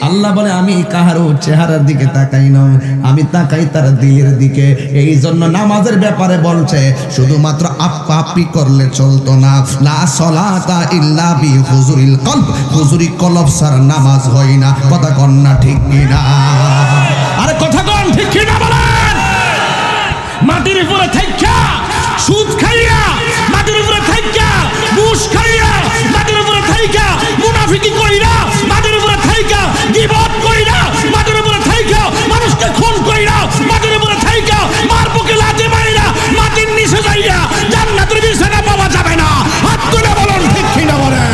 আল্লাহ বলে আমি কাহারও চেহারার দিকে তাকাই না, আমি তাকাই তার দিলের দিকে। এই জন্য নামাজের ব্যাপারে বলছে শুধুমাত্র আপা আপি করলে চলতো না। লা সলাতা ইল্লা বি হুজুরিল কলব, হুজুরি কলব ছাড়া নামাজ হয় না। কথা কন না ঠিক কিনা? আরে কথা কন ঠিক কিনা বলেন? মাটির উপরে থাইকা সুদ খাইয়া, মাটির উপরে থাইকা ঘুষ খাইয়া, মাটির উপরে থাইকা মুনাফিকি কইরা, মাটির উপরে থাইকা গীবত কইরা, মাটির উপরে থাইকা মানুষকে খুন কইরা, মাটির উপরে থাইকা মার বুকে লাথি মাইরা মাটির নিচে যাইয়া জান্নাতের বিছানা পাওয়া যাবে না। হাত তুলে বলুন ঠিক কিনা বলেন?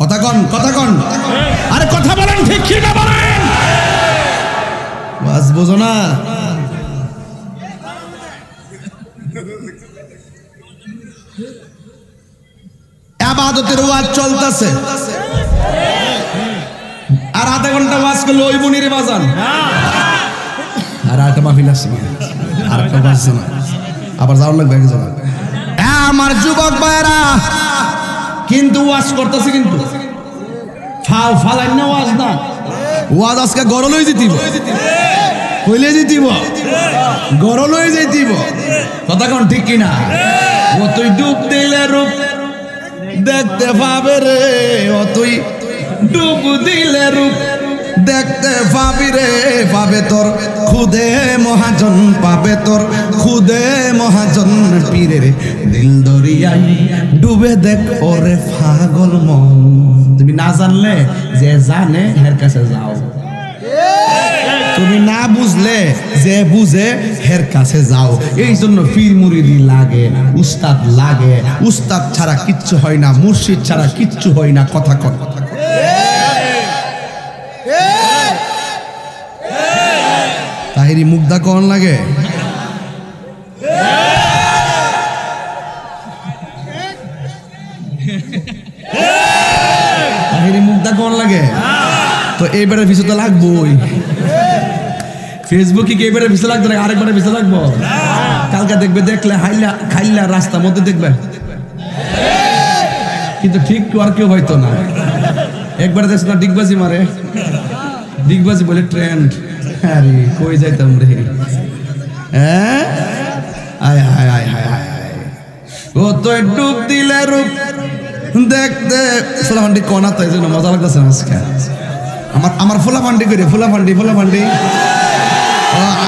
কথা কন, কথা কন, আরে কথা বলেন ঠিক কিনা বলেন? বাস বোঝো না? ইবাদতের ওয়াজ চলতেছে, আর আধা ঘন্টা ওয়াজ করলে ওই বুনিরে বাজান, আর একটা মাহফিল আসছে, আর একটা বাজছে না, আবার যাওয়ার লাগবে একজন। আমার যুবক ভাইরা কিন্তু ওয়াজ করতেছে, কিন্তু ফাও ফালাই না ওয়াজ না, ওয়াজ আজকে গরলই জিতিব, কইলে জিতিব, গরলই জিতিব। কথা কোন ঠিক কিনা? ও তুই ডুব দিলে রূপ দেখতে পাবে রে, ও তুই ডুব দিলে রূপ দেখতে পাবি রে, পাবে তোর খুদে মহাজন, পাবে তোর খুদে মহাজন, পীরে রে দিল দরিয়াই ডুবে দেখ ওরে পাগল মন। তুমি না জানলে যে জানে এর কাছে যাও, তুমি না বুঝলে যে বুঝে হের কাছে যাও। এই জন্য পীর মুরিদি লাগে, উস্তাদ লাগে। উস্তাদ ছাড়া কিচ্ছু হয় না, মুর্শিদ ছাড়া কিচ্ছু হয় না। কথা কর। তাহিরি মুগ্ধা কোন লাগে? তাহিরি মুগ্ধা কোন লাগে? তো এইবারে ভিসা তো লাগবোই। ফেসবুকে কি এবারে ভিসা লাগতো না, আরেকবারে ভিসা লাগবো? কালকে দেখবে, দেখলে হাইলা খাইলা রাস্তার মধ্যে দেখবে, কিন্তু ঠিক আর কেউ হয়তো না। একবারে দেখছো না ডিগবাজি মারে, ডিগবাজি বলে ট্রেন্ড। আরে কই যাইতাম রে, হ্যাঁ আয় হায় হায় হায় হায়, ও তো ডুব দিলে রূপ দেখতে। ফুলাফান্ডি কোনা, তো এই জন্য মজা লাগতেছে না আজকে। আমার ফুলাফান্ডি করে, ফুলাফান্ডি ফুলাফান্ডি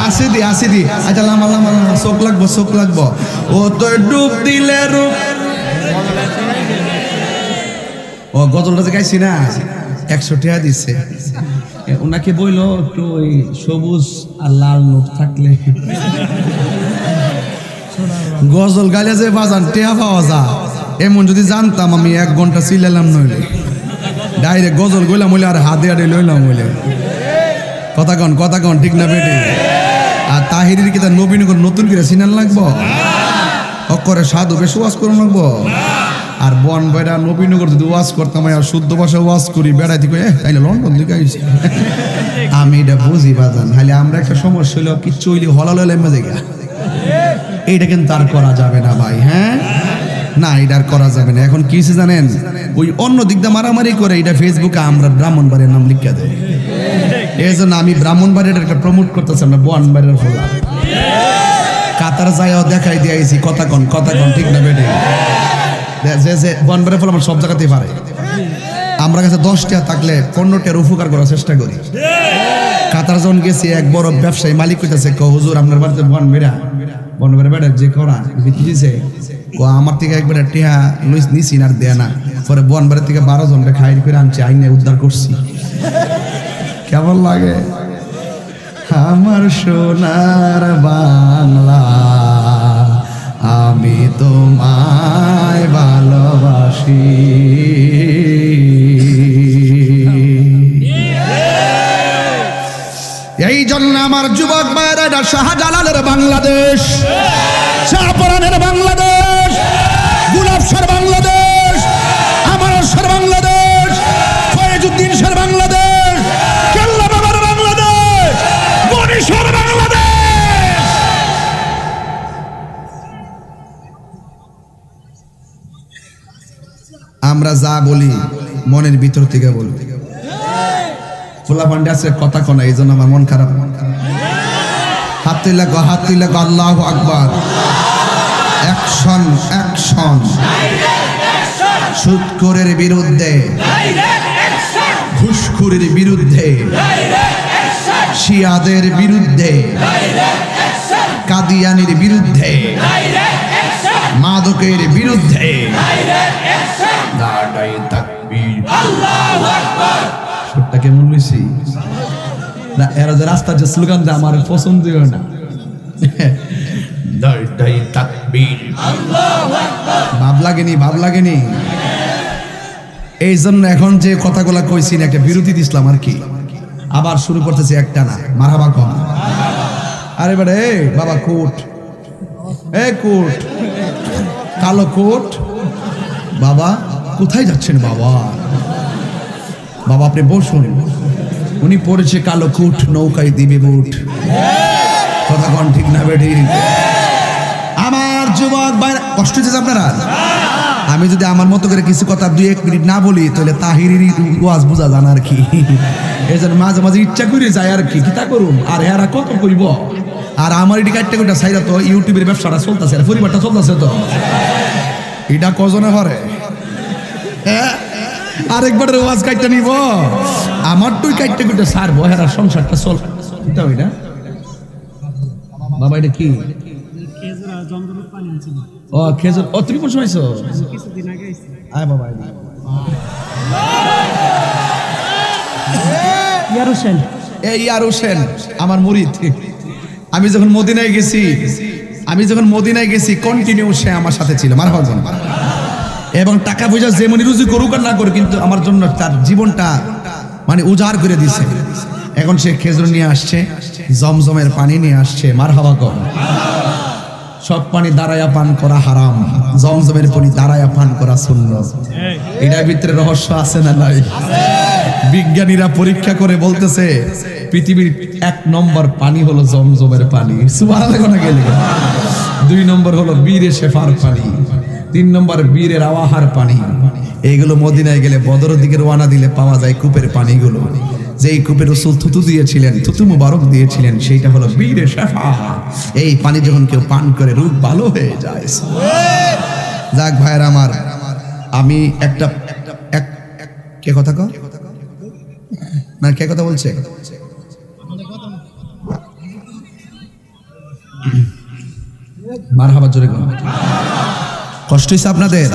আসি দি আসি দি। আচ্ছা লামা লামা লামা, চোখ লাগবো চোখ লাগবো। ও তো ডুব দিলে রূপ, ও গজলটা যে গাইছি না, 100 টাকা দিচ্ছে। ওনাকে বইলো একটু ওই সবুজ আর লাল নোট থাকলে গজল গাইলে যে বাজান টেয়া পাওয়া যা, এমন যদি জানতাম আমি 1 ঘন্টা চিলালাম, নইলে ডাইরেক্ট গজল গইলাম হইলে আর হাতে আড়ে লইলাম হইলে। কথা কন ঠিক না বেটে? আর তাহিরির কি তার নবীনগর নতুন করে সিনান লাগবো, অক্ষরে সাধু বেশ ওয়াজ করুন লাগবো। আর বন বেড়া নবীনগর যদি ওয়াজ করতাম, আর শুদ্ধ ভাষা ওয়াজ করি বেড়াই থেকে তাইলে লন্ডন দিকে আইছি। আমি এটা বুঝি বাজান, তাহলে আমরা একটা সমস্যা হইলো কিচ্ছু হইলে হলাল মেজে গা, এইটা কিন্তু আর করা যাবে না ভাই। হ্যাঁ না, এটা আর করা যাবে না। এখন কি জানেন, ওই অন্য দিক দিয়ে মারামারি করে এটা ফেসবুকে আমরা ব্রাহ্মণবাড়ির নাম লিখে দেয়। এই জন্য আমি ব্রাহ্মণবাড়ির একটা প্রমোট করতেছিলাম না, বনবাড়ির ফলা কাতার যাইও দেখাই দিয়েছি। কথা কন ঠিক না বেটে? যে বনবাড়ির ফল আমার সব জায়গাতেই পারে। আমরা কাছে 10 টাকা থাকলে 15 টাকার উপকার করার চেষ্টা করি। কাতার যখন গেছি, এক বড় ব্যবসায়ী মালিক কইতেছে, হুজুর আপনার বাড়িতে বনবেড়া বেড়া যে করা বিক্রি দিছে, আমার থেকে একবার টিহা নিছি আর দেয় না। পরে বনবাড়ি থেকে 12 জনকে খাই করে আনছি, আইনে উদ্ধার করছি। কেমন লাগে? আমার সোনার বাংলা, আমি তোমায় ভালোবাসি। এই জন্য আমার যুবক ভাইরা, এটা শাহজালালের বাংলাদেশ, শাহপরানের বাংলাদেশ, গুলাবশার বাংলাদেশ, আমারসর বাংলাদেশ, ফয়েজউদ্দিন শাহর বাংলাদেশ, কেল্লা বাবার বাংলাদেশ, বনিশর বাংলাদেশ। আমরা যা বলি মনের ভিতর থেকে বলি। ফুলা পান্ডে আছে কথা কনা, এই জন্য আমার মন খারাপ। হাত তুলে আল্লাহু আকবার। Action action. সুদখোরের বিরুদ্ধে, ঘুষখোরের বিরুদ্ধে, শিয়াদের বিরুদ্ধে, কাদিয়ানির বিরুদ্ধে, মাদকের বিরুদ্ধে। নারায়ে তাকবীর, আল্লাহু আকবার। সুরটা কেমন হইছে না? এরা যে রাস্তার যে স্লোগান দেয় আমার পছন্দ হয় না। নারায়ে তাকবীর, আল্লাহু আকবার। ভাব লাগেনি। এই জন্য এখন যে কথাগুলা কইছি না, একটা বিরতি দিছিলাম আর কি, আবার শুরু করতেছি একটা না। মারহাবা কম। আরে বেটা, এই বাবা কোট, কোট, কালো কোট। বাবা কোথায় যাচ্ছেন বাবা? বাবা আপনি বসুন। উনি পড়েছে কালো কোট, নৌকায় দিবে বুট। কথা কন ঠিক না বেটি? আমার যুবক ভাই, কষ্ট হচ্ছে আপনারা? আমি যদি আমার মতো করে কিছু কথা 2-1 মিনিট না বলি, তাহলে তাহিরির ওয়াজ বোঝা যান আর কি। এই জন্য মাঝে মাঝে ইচ্ছা করে যায় আর কি, তা করুন। আর এরা কত কইব? আর আমার এটি কাটতে কোটা সাইরা তো ইউটিউবের ব্যবসাটা চলতেছে, আর পরিবারটা চলতেছে তো। এটা কজনে হরে আরেকবার ওয়াজ কাটতে নিব, আমার তুই কাটতে কোটা সারবো, হেরা সংসারটা চল। এটা ওই না বাবা, এটা কি? ও খেজুর। ও তুমি কোন সময় আইছো? আয় বাবা, ইয়ার হোসেন আমার মুরিদ। আমি যখন মদিনায় গেছি কন্টিনিউ সে আমার সাথে ছিল, মারহাবা। এবং টাকা পয়সা যেমনি রুজি করুক আর না করুক, কিন্তু আমার জন্য তার জীবনটা মানে উজাড় করে দিছে। এখন সে খেজুর নিয়ে আসছে, জমজমের পানি নিয়ে আসছে, মারহাবা কর। সব পানি দাঁড়ায়া পান করা হারাম, জমজমের পানি দাঁড়ায়া পান করা সুন্নাত। এটার ভিতরে রহস্য আছে না নাই? বিজ্ঞানীরা পরীক্ষা করে বলতেছে পৃথিবীর 1 নম্বর পানি হলো জমজমের পানি, সুবহানাল্লাহ। না গেলে 2 নম্বর হলো বীরে শেফার পানি, 3 নম্বর বীরের আওয়াহার পানি। এইগুলো মদিনায় গেলে বদরের দিকে রওনা দিলে পাওয়া যায় কূপের পানিগুলো। যেই কূপে রাসূল থুতু দিয়েছিলেন, থুতু মুবারক দিয়েছিলেন, সেইটা হলো বীরে শেফা। এই পানি যখন কেউ পান করে রূপ ভালো হয়ে যায়। যাক ভাইরা আমার, আমি একটা কে কথা কও না, কে কথা বলছে? মারহাবা, জোরে কর। কষ্ট হইছে আপনাদের?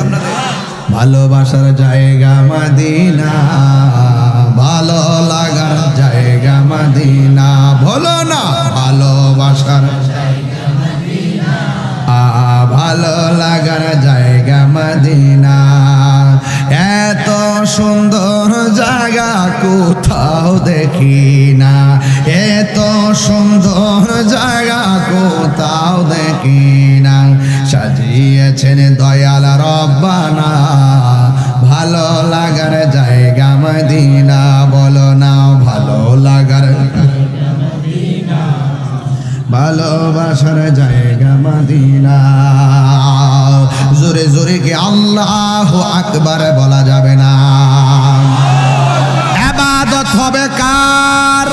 ভালোবাসার জায়গা মদিনা, ভালো লাগার জায়গা মদিনা, বলো না ভালোবাসার জায়গা মদিনা, ভালো লাগার জায়গা মদিনা। এত সুন্দর জায়গা কোথাও দেখি না, এত সুন্দর জায়গা কোথাও দেখি না। সাজিয়েছেন দয়াল রব্বানা, ভালো লাগার জায়গা মদিনা, বলো না ভালো লাগার, ভালোবাসার জায়গা মদিনা। জোরে জোরে কি আল্লাহু আকবার বলা যাবে না? ইবাদত হবে কার?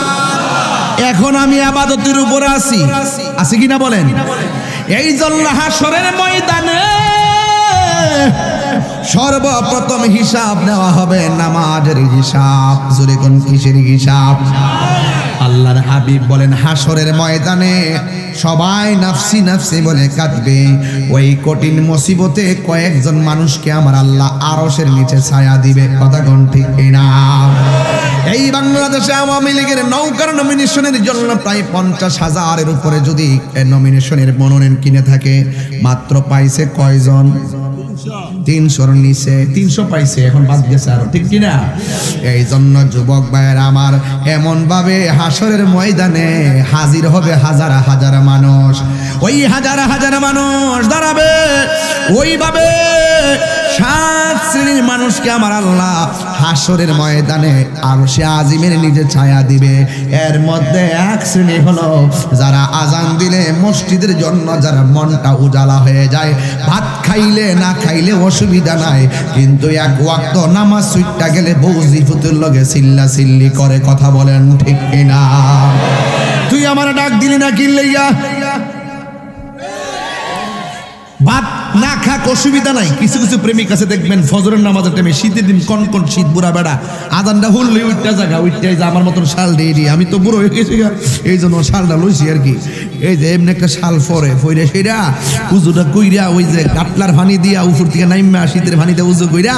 এখন আমি ইবাদতের উপরে আছি কিনা বলেন? এই জন্য হাশরের ময়দানে সর্বপ্রথম হিসাব নেওয়া হবে নামাজের হিসাব। জোরে কোন কিসের হিসাব? আল্লাহর হাবিব বলেন হাশরের ময়দানে সবাই নাফসি নাফসি বলে কাঁদবে। ওই কঠিন মুসিবতে কয়েকজন মানুষকে আমার আল্লাহ আরশের নিচে ছায়া দিবে। কথা কোন ঠিক কিনা? এই বাংলাদেশে আওয়ামী লীগের নৌকার নমিনেশনের জন্য প্রায় 50,000-এর উপরে যদি নমিনেশনের মনোনয়ন কিনে থাকে, মাত্র পাইছে কয়জন? 300-র নিচে। 300 পাইছে, এখন বাদ গেছে আরো, ঠিক কিনা? এই জন্য যুবক ভাইয়েরা আমার, এমন ভাবে হাশরের ময়দানে হাজির হবে হাজার হাজার মানুষ। ওই হাজার হাজার মানুষ দাঁড়াবে, ওইভাবে 7 শ্রেণীর মানুষকে আমার আল্লাহ হাশরের ময়দানে আরশে আজিমের নিচে ছায়া দিবে। এর মধ্যে 1 শ্রেণী হলো যারা আজান দিলে মসজিদের জন্য যারা মনটা উজালা হয়ে যায়, ভাত খাইলে না খাইলে অসুবিধা নাই, কিন্তু 1 ওয়াক্ত নামাজ ছুটটা গেলে বউজি ফুতুর লগে চিল্লা চিল্লি করে। কথা বলেন ঠিক কিনা? তুই আমার ডাক দিলি না কি লইয়া? ভাত না খাক অসুবিধা নাই। কিছু কিছু প্রেমিক আছে দেখবেন ফজরের নামাজের টাইমে, শীতের দিন কনকন শীত, বুড়া বেড়া আজানটা হুললে উঠতে জায়গা উঠতে যে আমার মতন শাল দিয়ে আমি তো বুড়ো হয়ে গেছি, এই জন্য শালটা লইছি আর কি। এই যে এমনি একটা শাল ফরে ফইরা সেরা উজুটা কইরা ওই যে কাটলার পানি দিয়া উপর থেকে নাইমা শীতের পানিতে উজু কইরা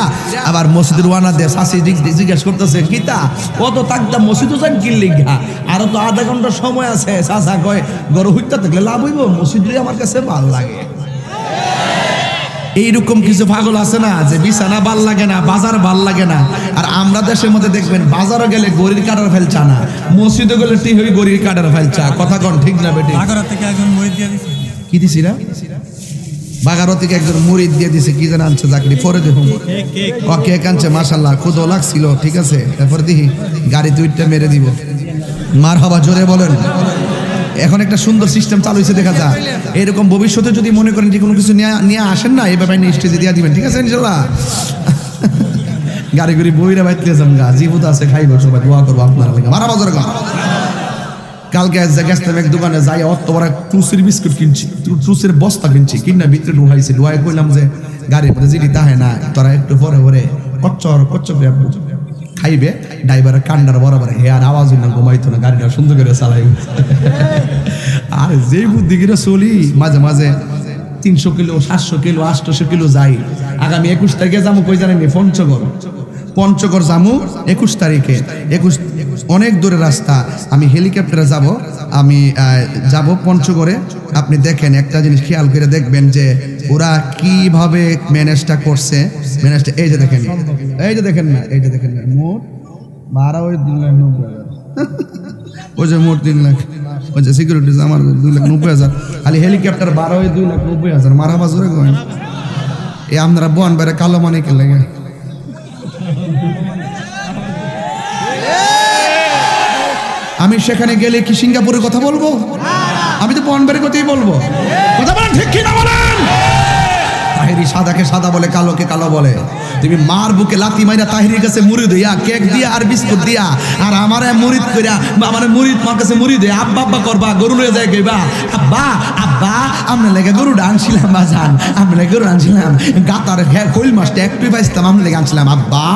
আবার মসজিদের ওয়ানা দিয়ে শাসি জিজ্ঞাসা করতেছে কিতা কত তাকদা মসজিদও যান কিনলি ঘা, আরো তো আধা ঘন্টা সময় আছে। চাচা কয় গরু হইতে থাকলে লাভ হইব, মসজিদে আমার কাছে ভাল লাগে। এইরকম কিছু পাগল আছে না যে বিছানা ভাল লাগে না, বাজার ভাল লাগে না। আর আমরা দেশের মধ্যে দেখবেন বাজারে গেলে গরির কাটার ফেলছা না, মসজিদে গেলে ঠিক হই গরির কাটার ফেলছা। কথা কোন ঠিক না বেটি? বাগারা থেকে একজন মুরিদ দিয়ে দিছে। কি দিছি না? বাগারো থেকে একজন মুরিদ দিয়ে দিছে। কি জানা আনছে চাকরি পরে দেখুন কে কানছে, মাশাআল্লাহ খুদও লাগছিল, ঠিক আছে। তারপর দেখি গাড়ি দুইটা মেরে দিব। মারহাবা, জোরে বলেন। এখন একটা সুন্দর সিস্টেম চালু হয়েছে, দেখা যায় এরকম ভবিষ্যতে যদি মনে করেন যে কোনো কিছু নিয়ে আসেন না, এই ব্যাপারে নিয়ে স্টেজে দিয়ে দিবেন, ঠিক আছে ইনশাল্লাহ। গাড়ি গুড়ি বইরা বাইতে যাম গা, জীবত আছে খাইব, সবাই দোয়া করবো আপনারা। মারা বাজার গা কালকে গেছিলাম এক দোকানে যাই অত বড় টুসের বিস্কুট কিনছি, টুসের বস্তা কিনছি, কিনা ভিতরে ঢুকাইছি, ঢুকাই কইলাম যে গাড়ির পরে জিডি তাহে না, তোরা একটু পরে পরে কচ্চর কচ্চর খাইবে। ড্রাইভারের কান্ডার বরাবর হে আর আওয়াজ না, ঘুমাইতো না, গাড়িটা সুন্দর করে চালাই। আর যে বুদ্ধি করে চলি, মাঝে মাঝে 300 কিলো 700 কিলো 800 কিলো যাই। আগামী 21 তারিখে যাবো, কই জানেন? পঞ্চগড় যাবো 21 তারিখে। 21 অনেক দূরের রাস্তা, আমি হেলিকপ্টারে যাব, আমি যাব পঞ্চগড়ে। আপনি দেখেন একটা জিনিস খেয়াল করে দেখবেন যে ওরা কিভাবে ম্যানেজটা করছে। ম্যানেজটা এই যে দেখেন, এই যে দেখেন না, এই যে দেখেন না, মোট ভাড়া ওই 2,90,000, ওই যে মোট 3 লাখ, ওই যে সিকিউরিটি আমার 2,90,000, খালি হেলিকপ্টার ভাড়া ওই 2,90,000। মারা বাজরে করেন এই আপনারা বোন বেড়ে কালো মানিকের লাগে। আমি সেখানে গেলে কি সিঙ্গাপুরের কথা বলবো? আমি তো বনবাড়ির কথাই বলবো। কথা বলেন ঠিক কিনা বলেন? তাহিরি সাদাকে সাদা বলে, কালোকে কালো বলে। তুমি মার বুকে লাথি মাইরা তাহিরির কাছে মুড়ি দিয়া, কেক দিয়া আর বিস্কুট দিয়া, আর আমারে মুরিদ কইরা, আমারে মুরিদ মার কাছে মুড়ি দে, আব্বা আব্বা করবা, গরু লয়ে যায় কইবা, আব্বা আব্বা আমরা লাগে গরু আনছিলাম, বাজান আমরা লাগে গরু আনছিলাম, গাতার কইল মাছটা একটু পাইছিলাম, আমরা লাগে আনছিলাম। আব্বা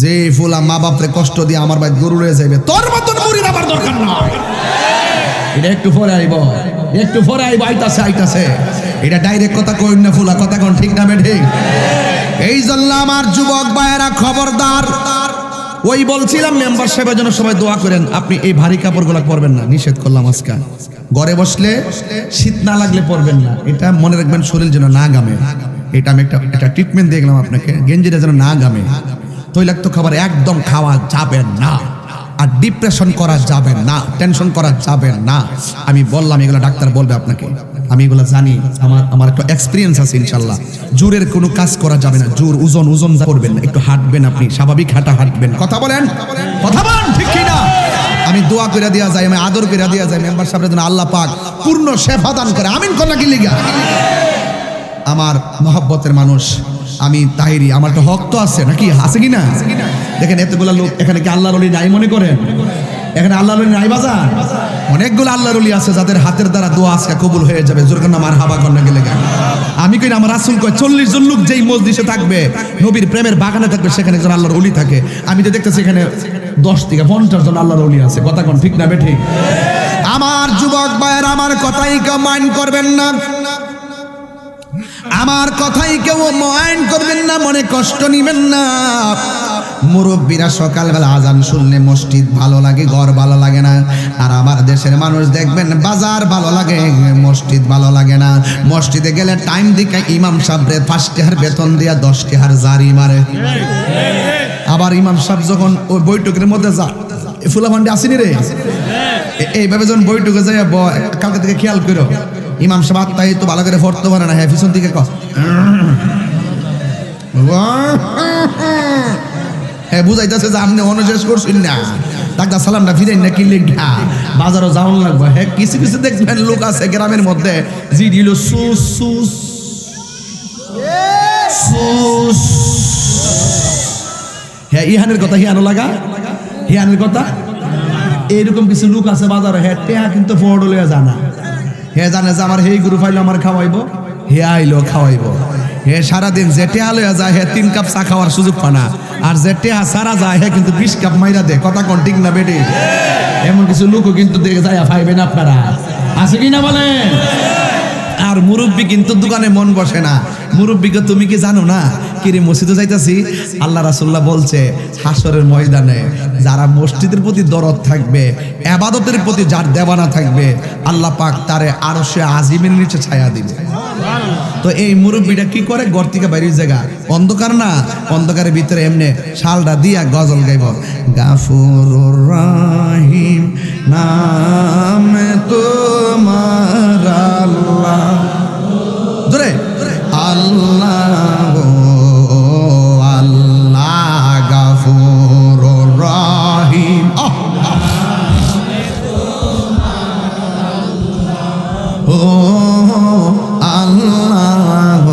যে ফুলা মা বাপরে কষ্ট দিয়ে আমার ভাই গরু লয়ে যাবে, তোর মতন মুরিদ আমার দরকার নয়। এটা একটু পরে আইব, একটু পরে আইব, আইতাছে আইতাছে। এটা ডাইরেক্ট কথা কইন না ফুলা, কথা কোন ঠিক না ঠিক? এই জন্য আমার যুবক ভাইয়েরা খবরদার। ওই বলছিলাম মেম্বারশিপের জন্য সবাই দোয়া করেন। আপনি এই ভারী কাপড়গুলো পরবেন না, নিষেধ করলাম আজকে। ঘরে বসলে শীত না লাগলে পরবেন না, এটা মনে রাখবেন, শরীর যেন না গামে। এটা আমি একটা ট্রিটমেন্ট দিয়ে গেলাম আপনাকে, গেঞ্জিটা যেন না গামে। তৈলাক্ত খাবার একদম খাওয়া যাবে না, আর ডিপ্রেশন করা যাবে না, টেনশন করা যাবে না। আমি বললাম এগুলো ডাক্তার বলবে আপনাকে, আমি এগুলো জানি, আমার একটা এক্সপিরিয়েন্স আছে ইনশাল্লাহ। জোরের কোনো কাজ করা যাবে না, জোর ওজন করবেন না, একটু হাঁটবেন, আপনি স্বাভাবিক হাঁটবেন। কথা বলেন, কথা বলেন ঠিক কি না? আমি দোয়া করে দেওয়া যায়, আমি আদর করে দেওয়া যায় মেম্বার সাহেবের জন্য, আল্লাহ পাক পূর্ণ শেফা দান করে। আমিন কন্যা কি লিগা? আমার মহব্বতের মানুষ, আমি তাহিরি, আমার একটা হক তো আছে নাকি, আছে কি না? দেখেন এতগুলা লোক এখানে, কি আল্লাহর ওলি নাই মনে করেন? এখানে আল্লাহর ওলি নাই বাজার? অনেকগুলো আল্লাহর ওলি আছে যাদের হাতের দ্বারা দোয়া আজকে কবুল হয়ে যাবে। জোর করে মারহাবা কন্যা গেলে গান। আমি কই না, আমার রাসূল কয় 40 জন লোক যেই মজলিসে থাকবে, নবীর প্রেমের বাগানে থাকবে, সেখানে একজন আল্লাহর ওলি থাকে। আমি তো দেখতেছি এখানে 10 থেকে 50 জন আল্লাহর ওলি আছে। কথা কোন ঠিক না বেঠিক? আমার যুবক ভাইয়ের আমার কথাই কেউ মাইন্ড করবেন না, আমার কথাই কেউ মাইন্ড করবেন না, মনে কষ্ট নিবেন না। মুরব্বীরা সকালবেলা আজান শুনলে মসজিদ ভালো লাগে, ঘর ভালো লাগে না। আর আমার দেশের মানুষ দেখবেন বাজার ভালো লাগে, মসজিদ ভালো লাগে না। মসজিদে গেলে টাইম দিকে ইমাম সাহেবরে 5 টাকার বেতন দিয়া 10 টাকার জারি মারে। আবার ইমাম সাহেব যখন ওই বৈঠকের মধ্যে যা, ফুলাফান্ডি আসেনি রে, এইভাবে যখন বৈঠকে যায়, কালকে থেকে খেয়াল করো, ইমাম সাহেব আত্মাই তো ভালো করে পড়তে পারে না, হ্যাঁ পিছন দিকে হ্যাঁ বুঝাইতেছে যে আপনি অনুশেষ করছেন না, ডাক্তার সালামটা ফিরেন না, কিনলে বাজারও যাওয়ান লাগবে। হ্যাঁ কিছু কিছু দেখবেন লোক আছে গ্রামের মধ্যে, জি দিল সুস সুস সুস, হ্যাঁ ইহানের কথা হিয়ানো লাগা, হিয়ানের কথা। এইরকম কিছু লোক আছে বাজারে, হ্যাঁ টেহা কিন্তু ফোড় লইয়া জানা, হে জানে যে আমার হেই গুরু ফাইলো আমার খাওয়াইবো, হে আইলো খাওয়াইবো। হে সারাদিন যে টেহা লইয়া যায়, হে 3 কাপ চা খাওয়ার সুযোগ পানা, আর যে টেহা সারা যায়, হে কিন্তু 20 কাপ মাইরা দে। কথা কোন ঠিক না বেটি? এমন কিছু লোকও কিন্তু দেখে যায়, পাইবেন আপনারা, আছে কি না বলেন? আর মুরব্বী কিন্তু দোকানে মন বসে না। মুরব্বীকে তুমি কি জানো না, কিরে মসজিদে যাইতাছি, আল্লাহ রাসূলুল্লাহ বলছে হাসরের ময়দানে যারা মসজিদের প্রতি দরদ থাকবে, ইবাদতের প্রতি যার দেওয়ানা থাকবে, আল্লাহ পাক তারে আরশে আজিমের নিচে ছায়া দিবে। তো এই মুরব্বীটা কি করে, ঘর থেকে বাইরের জায়গা অন্ধকার না, অন্ধকারের ভিতরে এমনি শালটা দিয়া গজল গাইব, গাফুরুর রহিম নাম তোমার আল্লাহ, জোরে আল্লাহ আল্লাহ গাফুরুর রহিম, ও আল্লাহ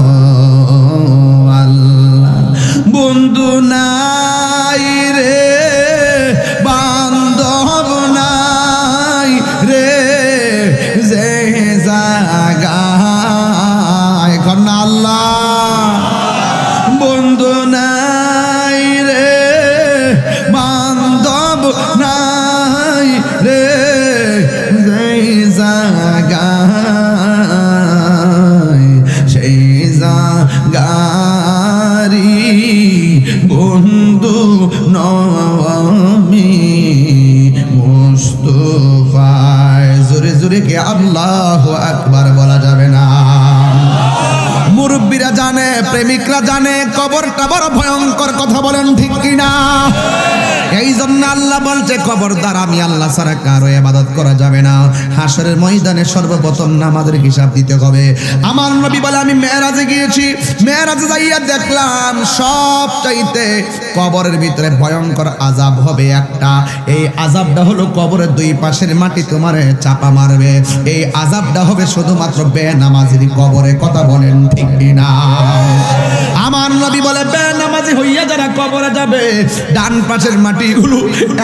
আল্লাহ। বন্ধু নাই রে বান্ধব নাই, জায়গায় সেই জায়গারি বন্ধু নবী মুস্তাফায়। জোরে জোরে কে আল্লাহু আকবার বলা যাবে না? মুরব্বীরা জানে, প্রেমিকরা জানে কবরটা বড় ভয়ঙ্কর, কথা বলেন ঠিক কিনা? এই জন্য আল্লাহ বলছে খবরদার আমি আল্লাহ ছাড়া কারো ইবাদত করা যাবে না। হাসরের ময়দানে সর্বপ্রথম নামাজের হিসাব দিতে হবে। আমার নবী বলে আমি মেরাজে গিয়েছি, মেরাজে যাইয়া দেখলাম সবচাইতে কবরের ভিতরে ভয়ঙ্কর আযাব হবে একটা। এই আযাবটা হলো কবরের দুই পাশের মাটি তোমারে চাপা মারবে। এই আযাবটা হবে শুধুমাত্র বেনামাজির কবরে, কথা বলেন ঠিক কিনা? আমার নবী বলে বেনামাজি হইয়া যারা কবরে যাবে, ডান পাশের মাটিগুলো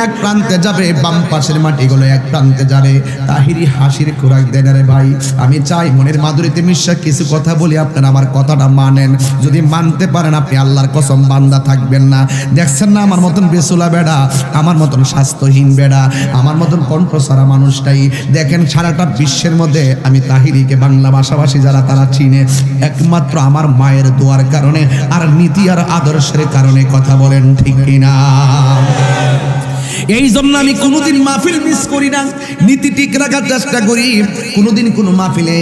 এক প্রান্তে যাবে, বাম পাশের মাটিগুলো এক প্রান্তে যাবে। তাহিরি হাসির খোরাক দেন রে ভাই। আমি চাই মনের মাধুরীতে মিশা কিছু কথা বলি, আপনারা আমার কথাটা মানেন। যদি মানতে পারেন আপনি আল্লাহর কসম বান্দা থাকবেন না। দেখছেন না আমার মতন বেসুলা বেড়া, আমার মতন স্বাস্থ্যহীন বেড়া, আমার মতন কণ্ঠ সারা মানুষটাই দেখেন সারাটা বিশ্বের মধ্যে আমি তাহিরিকে বাংলা ভাষাভাষী যারা তারা চিনে একমাত্র আমার মায়ের দোয়ার কারণে আর নীতি আর আদর্শের কারণে, কথা বলেন ঠিক কিনা? এই জন্য আমি কোনোদিন মাহফিল মিস করি না, নীতি ঠিক রাখার চেষ্টা করি। কোনোদিন কোনো মাহফিলে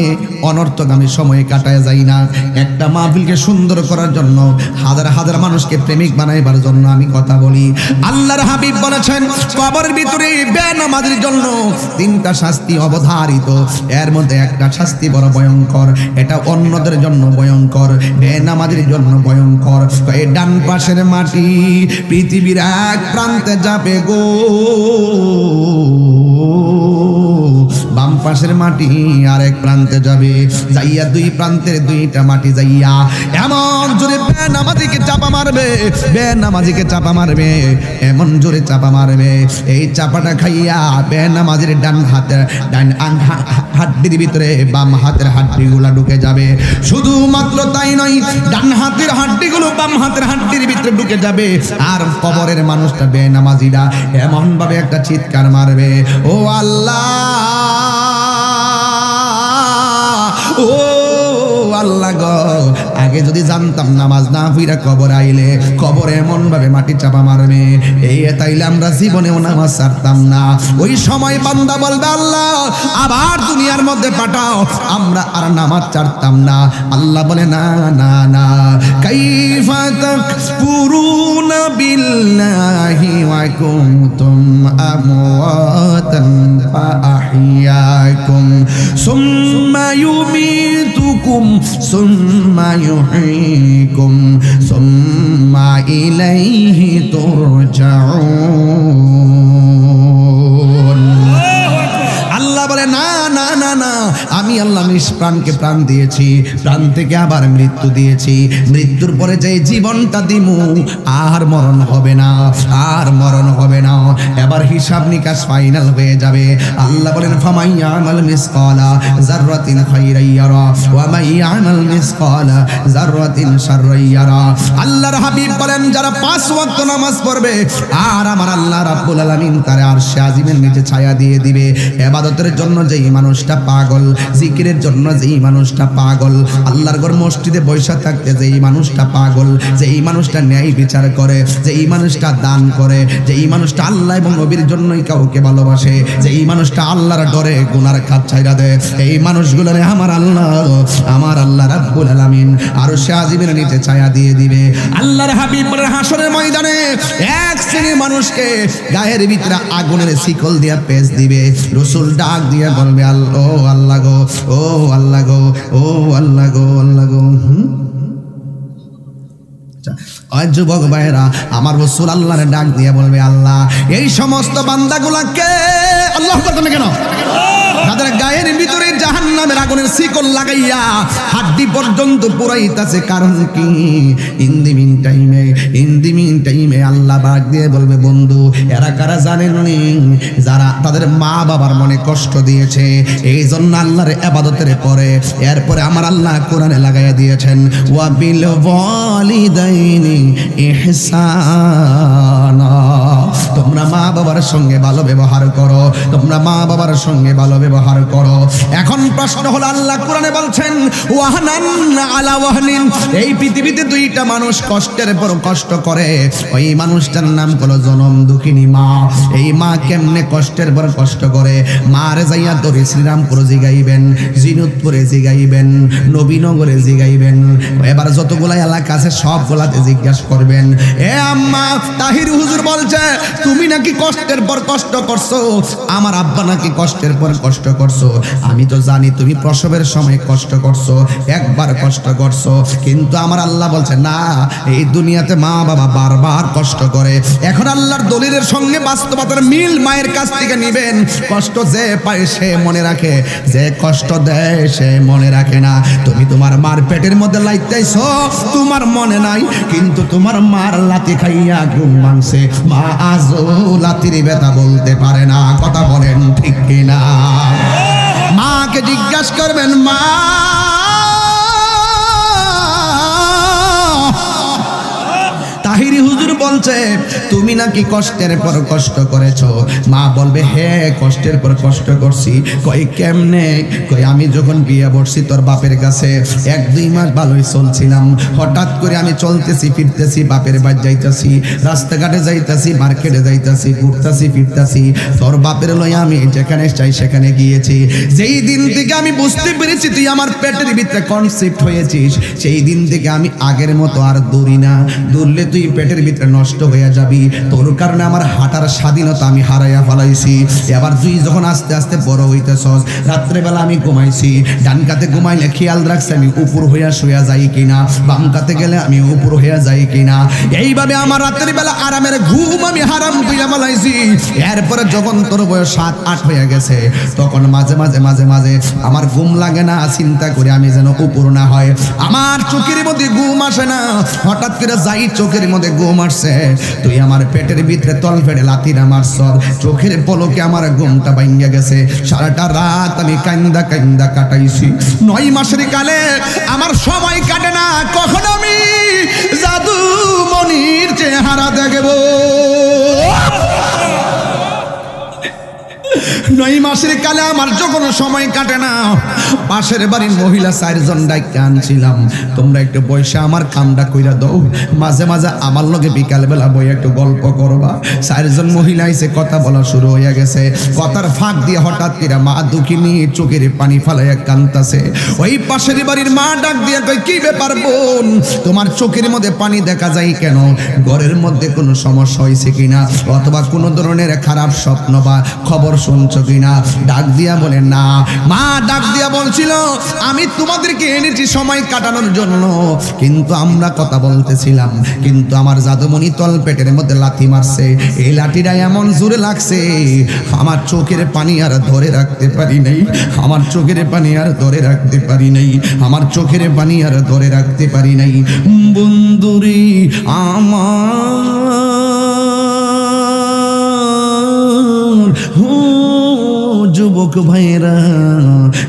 অনর্থক আমি সময় কাটায় যাই না। একটা মাহফিলকে সুন্দর করার জন্য, হাজার হাজার মানুষকে প্রেমিক বানাইবার জন্য আমি কথা বলি। আল্লাহর হাবিব বলেছেন কবরের ভিতরে বেনামাজির জন্য তিনটা শাস্তি অবধারিত। এর মধ্যে একটা শাস্তি বড় ভয়ঙ্কর, এটা অন্যদের জন্য ভয়ঙ্কর, বেনামাজির জন্য ভয়ঙ্কর। এই ডান পাশের মাটি পৃথিবীর এক প্রান্তে যাবে গো, বাম পাশের মাটি আরেক প্রান্তে যাবে। যাইয়া দুই প্রান্তের দুইটা মাটি যাইয়া এমন জোরে বেনামাজিকে চাপা মারবে, বেনামাজিকে চাপা মারবে, এমন জোরে চাপা মারবে, এই চাপাটা খাইয়া বেনামাজির ডান হাতের হাড্ডির ভিতরে বাম হাতের হাড্ডিগুলা ঢুকে যাবে। শুধুমাত্র তাই নয়, ডান হাতের হাড্ডিগুলো বাম হাতের হাড্ডির ভিতরে ঢুকে যাবে। আর কবরের মানুষটা বেনামাজিরা এমন ভাবে একটা চিৎকার মারবে, ও আল্লাহ, ও আল্লাহ গো, আগে যদি জানতাম নামাজ না পড়া কবর আইলে কবরে এমন ভাবে মাটি চাপা মারবে, এই তাইলে আমরা জীবনেও নামাজ ছাড়তাম না। ওই সময় বান্দা বলবে আল্লাহ আবার দুনিয়ার মধ্যে পাঠাও, আমরা আর নামাজ ছাড়তাম না। আল্লাহ বলে না না না, কাইফা তাকফুরুনা বিল্লাহি ওয়া কুনতুম আমওয়াতান ফাআহইয়াকুম সুম্মা ইউমীতুকুম সুম্মা ইউহয়ীকুম সুম্মা ইলাইহি তুরজাউন। আল্লাহ বলে না না না না, আমি আল্লাহ নিষ্প্রাণকে প্রাণ দিয়েছি, প্রাণ থেকে আবার মৃত্যু দিয়েছি, মৃত্যুর পরে যে জীবনটা দিমু আর মরণ হবে না, আর মরণ হবে না। এবার হিসাব নিকাশ ফাইনাল হয়ে যাবে। আল্লাহ বলেন ফামাইয়ামাল মিসকালা যাররাতিন খাইরান ইয়ারা ওয়া মাইয়ামাল মিসকালা যাররাতিন শাররান ইয়ারা। আল্লাহর হাবিব বলেন যারা 5 ওয়াক্ত নামাজ পড়বে আর আমার আল্লাহ রাব্বুল আলামিন তার আরশে আজিমের নিচে ছায়া দিয়ে দিবে। ইবাদতের জন্য যেই মানুষটা পাগল, জিকিরের জন্য যেই মানুষটা পাগল, আল্লাহর ঘর মসজিদে বসে থাকতে যেই মানুষটা পাগল, যেই মানুষটা ন্যায় বিচার করে, যেই মানুষটা দান করে, যেই মানুষটা আল্লাহ এবং নবীর জন্যই কাউকে ভালোবাসে, যেই মানুষটা আল্লাহর ডরে গুনার খাত ছাইরা দেয়, এই মানুষগুলোরে আমার আল্লাহ রাব্বুল আলামিন আরশে আজিমের নিচে ছায়া দিয়ে দিবে। আল্লাহর হাবিব বলেন হাসরের ময়দানে এক শ্রেণীর মানুষকে গায়ের ভিতরে আগুনের শিকল দিয়ে পেঁচ দিবে। রাসূল ডাক দিয়ে বলবে ও আল্লাহ গো, ও আল্লাহ গো, ও আল্লাহ গো, আল্লাহ গো। যুবক ভাইরা আমার রাসূল আল্লাহর ডাক দিয়ে বলবে আল্লাহ এই সমস্ত বান্দাগুলাকে, আল্লাহু আকবার কেন, তাদের গায়ের ভিতরে জাহান্নাম জাহান্নামের আগুনের শিকল লাগাইয়া হাড্ডি পর্যন্ত পুরাইতাছে। কারণ কি? ইন দি মিন টাইমে আল্লাহ বাগ দিয়ে বলবে, বন্ধু এরা কারা জানেন নি? যারা তাদের মা বাবার মনে কষ্ট দিয়েছে, এই জন্য আল্লাহর ইবাদতের পরে এরপরে আমার আল্লাহ কোরআনে লাগাইয়া দিয়েছেন, ওয়া বিল ওয়ালিদাইনি ইহসানা। তোমরা মা বাবার সঙ্গে ভালো ব্যবহার করো, তোমরা মা বাবার সঙ্গে ভালো ব্যবহার করো। এখন প্রশ্ন হলো, আল্লাহ কোরআনে বলছেন ওয়াহনান আলা ওয়াহনিন, এই পৃথিবীতে দুইটা মানুষ কষ্টের পর কষ্ট করে, ওই মানুষটার নাম হলো জনম দুঃখিনী মা। এই মা কেমনে কষ্টের পর কষ্ট করে? মারে যাইয়া ধরে শ্রীরামপুরে জিগাইবেন, জিনুতপুরে জিগাইবেন, নবীনগরে জিগাইবেন, এবার যতগুলা এলাকা আছে সবগুলাতে জিজ্ঞাসা করবেন, এ আম্মা তাহির হুজুর বলছে তুমি নাকি কষ্টের পর কষ্ট করছো, আমার আব্বা নাকি কষ্টের পর কষ্ট করছো। আমি তো জানি তুমি প্রসবের সময় কষ্ট করছো, একবার কষ্ট করছো, কিন্তু আমার আল্লাহ বলছে না, এই দুনিয়াতে মা বাবা বারবার কষ্ট করে। এখন আল্লাহর দলিলের সঙ্গে বাস্তবতার মিল মায়ের কাছ থেকে নিবেন। কষ্ট যে পায় সে মনে রাখে, যে কষ্ট দেয় সে মনে রাখে না। তুমি তোমার মার পেটের মধ্যে লাইতেছো, তোমার মনে নাই, কিন্তু তোমার মার লাথি খাইয়া ঘুম ভাঙছে, মা আজও লাথির ব্যথা বলতে পারে না। কথা বলেন ঠিক কিনা? মাকে জিজ্ঞাসা করবেন, মা তাহিরি হুজুর বলছে তুমি নাকি কষ্টের পর কষ্ট করেছো। মা বলবে হ্যাঁ কষ্টের পর কষ্ট করছি। কই কেমনে? কই আমি যখন বিয়ে বসছি তোর বাপের কাছে 1-2 মাস ভালোই চলছিলাম, হঠাৎ করে আমি চলতেছি ফিরতেছি, বাপের বাড়ি যাইতাছি, রাস্তাঘাটে যাইতাছি, মার্কেটে যাইতাছি, ঘুরতাছি ফিরতাছি, তোর বাপের লইয়া আমি যেখানে চাই সেখানে গিয়েছি। যেই দিন থেকে আমি বুঝতে পেরেছি তুই আমার পেটের ভিতরে কনসেপ্ট হয়েছিস, সেই দিন থেকে আমি আগের মতো আর দৌড়ি না। দৌড়লে তুই পেটের ভিতরে নষ্ট হয়ে যাবি, তোর কারণে আমার হাঁটার স্বাধীনতা আমি হারাইয়া ফেলাইছি। এবার তুই যখন আস্তে আস্তে বড় হইতেছস, রাত্রেবেলা আমি ঘুমাইছি, ডান কাতে ঘুমাইলে খেয়াল রাখছি আমি উপর হইয়া শুয়া যাই কিনা, বাম কাতে গেলে আমি উপর হইয়া যাই কিনা। এইভাবে আমার রাতের বেলা আরামের ঘুম আমি হারাম কইরা ফেলাইছি। এরপরে যখন তোর বয়স 7-8 হয়ে গেছে, তখন মাঝে মাঝে মাঝে মাঝে আমার ঘুম লাগে না, চিন্তা করে আমি যেন উপর না হয়, আমার চোখের মধ্যে ঘুম আসে না। হঠাৎ করে যাই চোখের মধ্যে ঘুম আসছে, তুই আমার পেটের ভিতরে তল ফেড়ে লাথিরা মারছ, চোখের পলকে আমার ঘুমটা ভাঙ্গা গেছে। সারাটা রাত আমি কান্দা কান্দা কাটাইছি। 9 মাসের কালে আমার সময় কাটে না, কখন আমি জাদু মনির চেহারা দেখব। 9 মাসের কালে আমার যখন সময় কাটে না, পাশের বাড়ির মহিলা 4 জন ডাইকে আনছিলাম, তোমরা একটু বসে আমার কামটা কইরা দাও, মাঝে মাঝে আমার লগে বিকালবেলা বই একটু গল্প করবা। 4 জন মহিলা এসে কথা বলা শুরু হয়ে গেছে। কথার ফাঁক দিয়ে হঠাৎ করে মা দুঃখিনী চোখের পানি ফালাইয়া কান্তাছে। ওই পাশের বাড়ির মা ডাক দিয়ে কই, কি ব্যাপার বোন, তোমার চোখের মধ্যে পানি দেখা যায় কেন? ঘরের মধ্যে কোনো সমস্যা হয়েছে কিনা, অথবা কোনো ধরনের খারাপ স্বপ্ন বা খবর শুনছো কিনা? ডাক দিয়া বলে না। মা ডাক দিয়া বলছিল, আমি তোমাদেরকে এনেছি সময় কাটানোর জন্য, কিন্তু আমরা কথা বলতেছিলাম, কিন্তু আমার জাদুমণি তল পেটের মধ্যে লাথি মারছে। এই লাঠিটা এমন জোরে লাগছে, আমার চোখের পানি আর ধরে রাখতে পারি নাই, আমার চোখের পানি আর ধরে রাখতে পারি নাই, আমার চোখের পানি আর ধরে রাখতে পারি নাই। বন্ধুরি আমার যুবক ভাইয়েরা,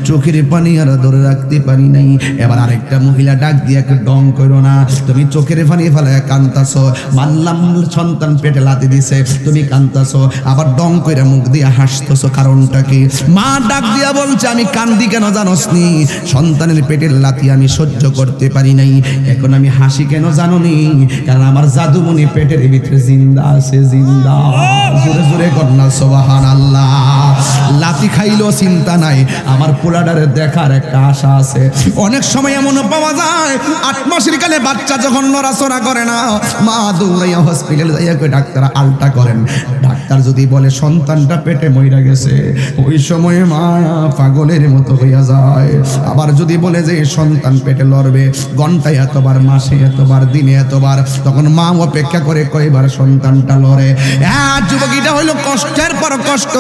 চোখের পানি আর ধরে রাখতে পারি নাই। এবার আরেকটা মহিলা ডাক দিয়ে, ডং করো না, তুমি চোখের পানি ফেলায় কান্তাছো, মানলাম সন্তান পেটে লাথি দিছে, তুমি কান্তাছো, আবার ডং করে মুখ দিয়ে হাসতেছো, কারণটা কি? মা ডাক দিয়া বলছে, আমি কান্দি কেন জানোস নি? সন্তানের পেটের লাথি আমি সহ্য করতে পারি নাই। এখন আমি হাসি কেন জানো নি? কারণ আমার জাদুমণি পেটের ভিতরে জিন্দা আছে, জিন্দা। জোরে জোরে কন্যা সুবহানাল্লাহ। লাথি খাইলেও চিন্তা নাই, আমার পোলাডারে দেখার একটা আশা আছে। অনেক সময় এমনও পাওয়া যায় 8 মাসের কালে বাচ্চা যখন নড়াচড়া করে না, মা দৌড়াইয়া হসপিটালে যাইয়া কই ডাক্তার আলটা করেন। ডাক্তার যদি বলে সন্তানটা পেটে মইরা গেছে, ওই সময়ে মা পাগলের মতো হইয়া যায়। আবার যদি বলে যে সন্তান পেটে লড়বে, ঘন্টায় এতবার, মাসে এতবার, দিনে এতবার, তখন মা অপেক্ষা করে কয়বার সন্তানটা লড়ে। যুবক, এটা হইলো কষ্টের পর কষ্ট।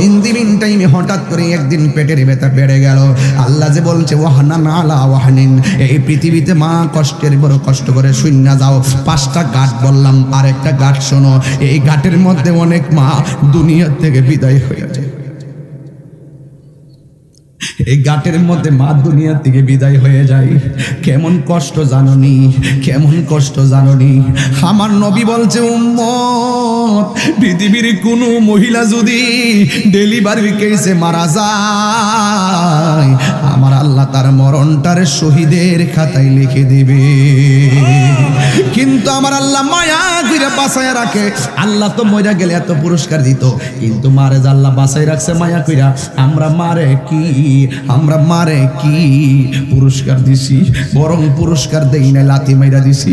ইন্দিমিন টাইমে হঠাৎ করে একদিন পেটের ব্যথা বেড়ে গেল। আল্লাহ যে বলছে ওয়াহানান আলা ওয়াহানিন, এই পৃথিবীতে মা কষ্টের বড় কষ্ট করে শূন্য যাও। 5টা ঘাট বললাম, আর একটা ঘাট শোনো, এই ঘাটের মধ্যে অনেক মা দুনিয়া থেকে বিদায় হয়ে যায়। এই ঘাটের মধ্যে মা দুনিয়া থেকে বিদায় হয়ে যায়। কেমন কষ্ট জাননি, কেমন কষ্ট জাননি। আমার নবী বলছে উম্মত, পৃথিবীর কোন মহিলা যদি ডেলিভারি কেসে মারা যায়, আমার আল্লাহ তার মরণটার শহীদের খাতায় লিখে দিবে। কিন্তু আমার আল্লাহ মায়া কইরা বাঁচায় রাখে। আল্লাহ তো মইরা গেলে এত পুরস্কার দিত, কিন্তু মারে যে আল্লাহ বাঁচাই রাখছে মায়া কইরা। আমরা মারে কি পুরস্কার দিছি, বরং পুরস্কার দেই না, লাথি মাইরা দিছি।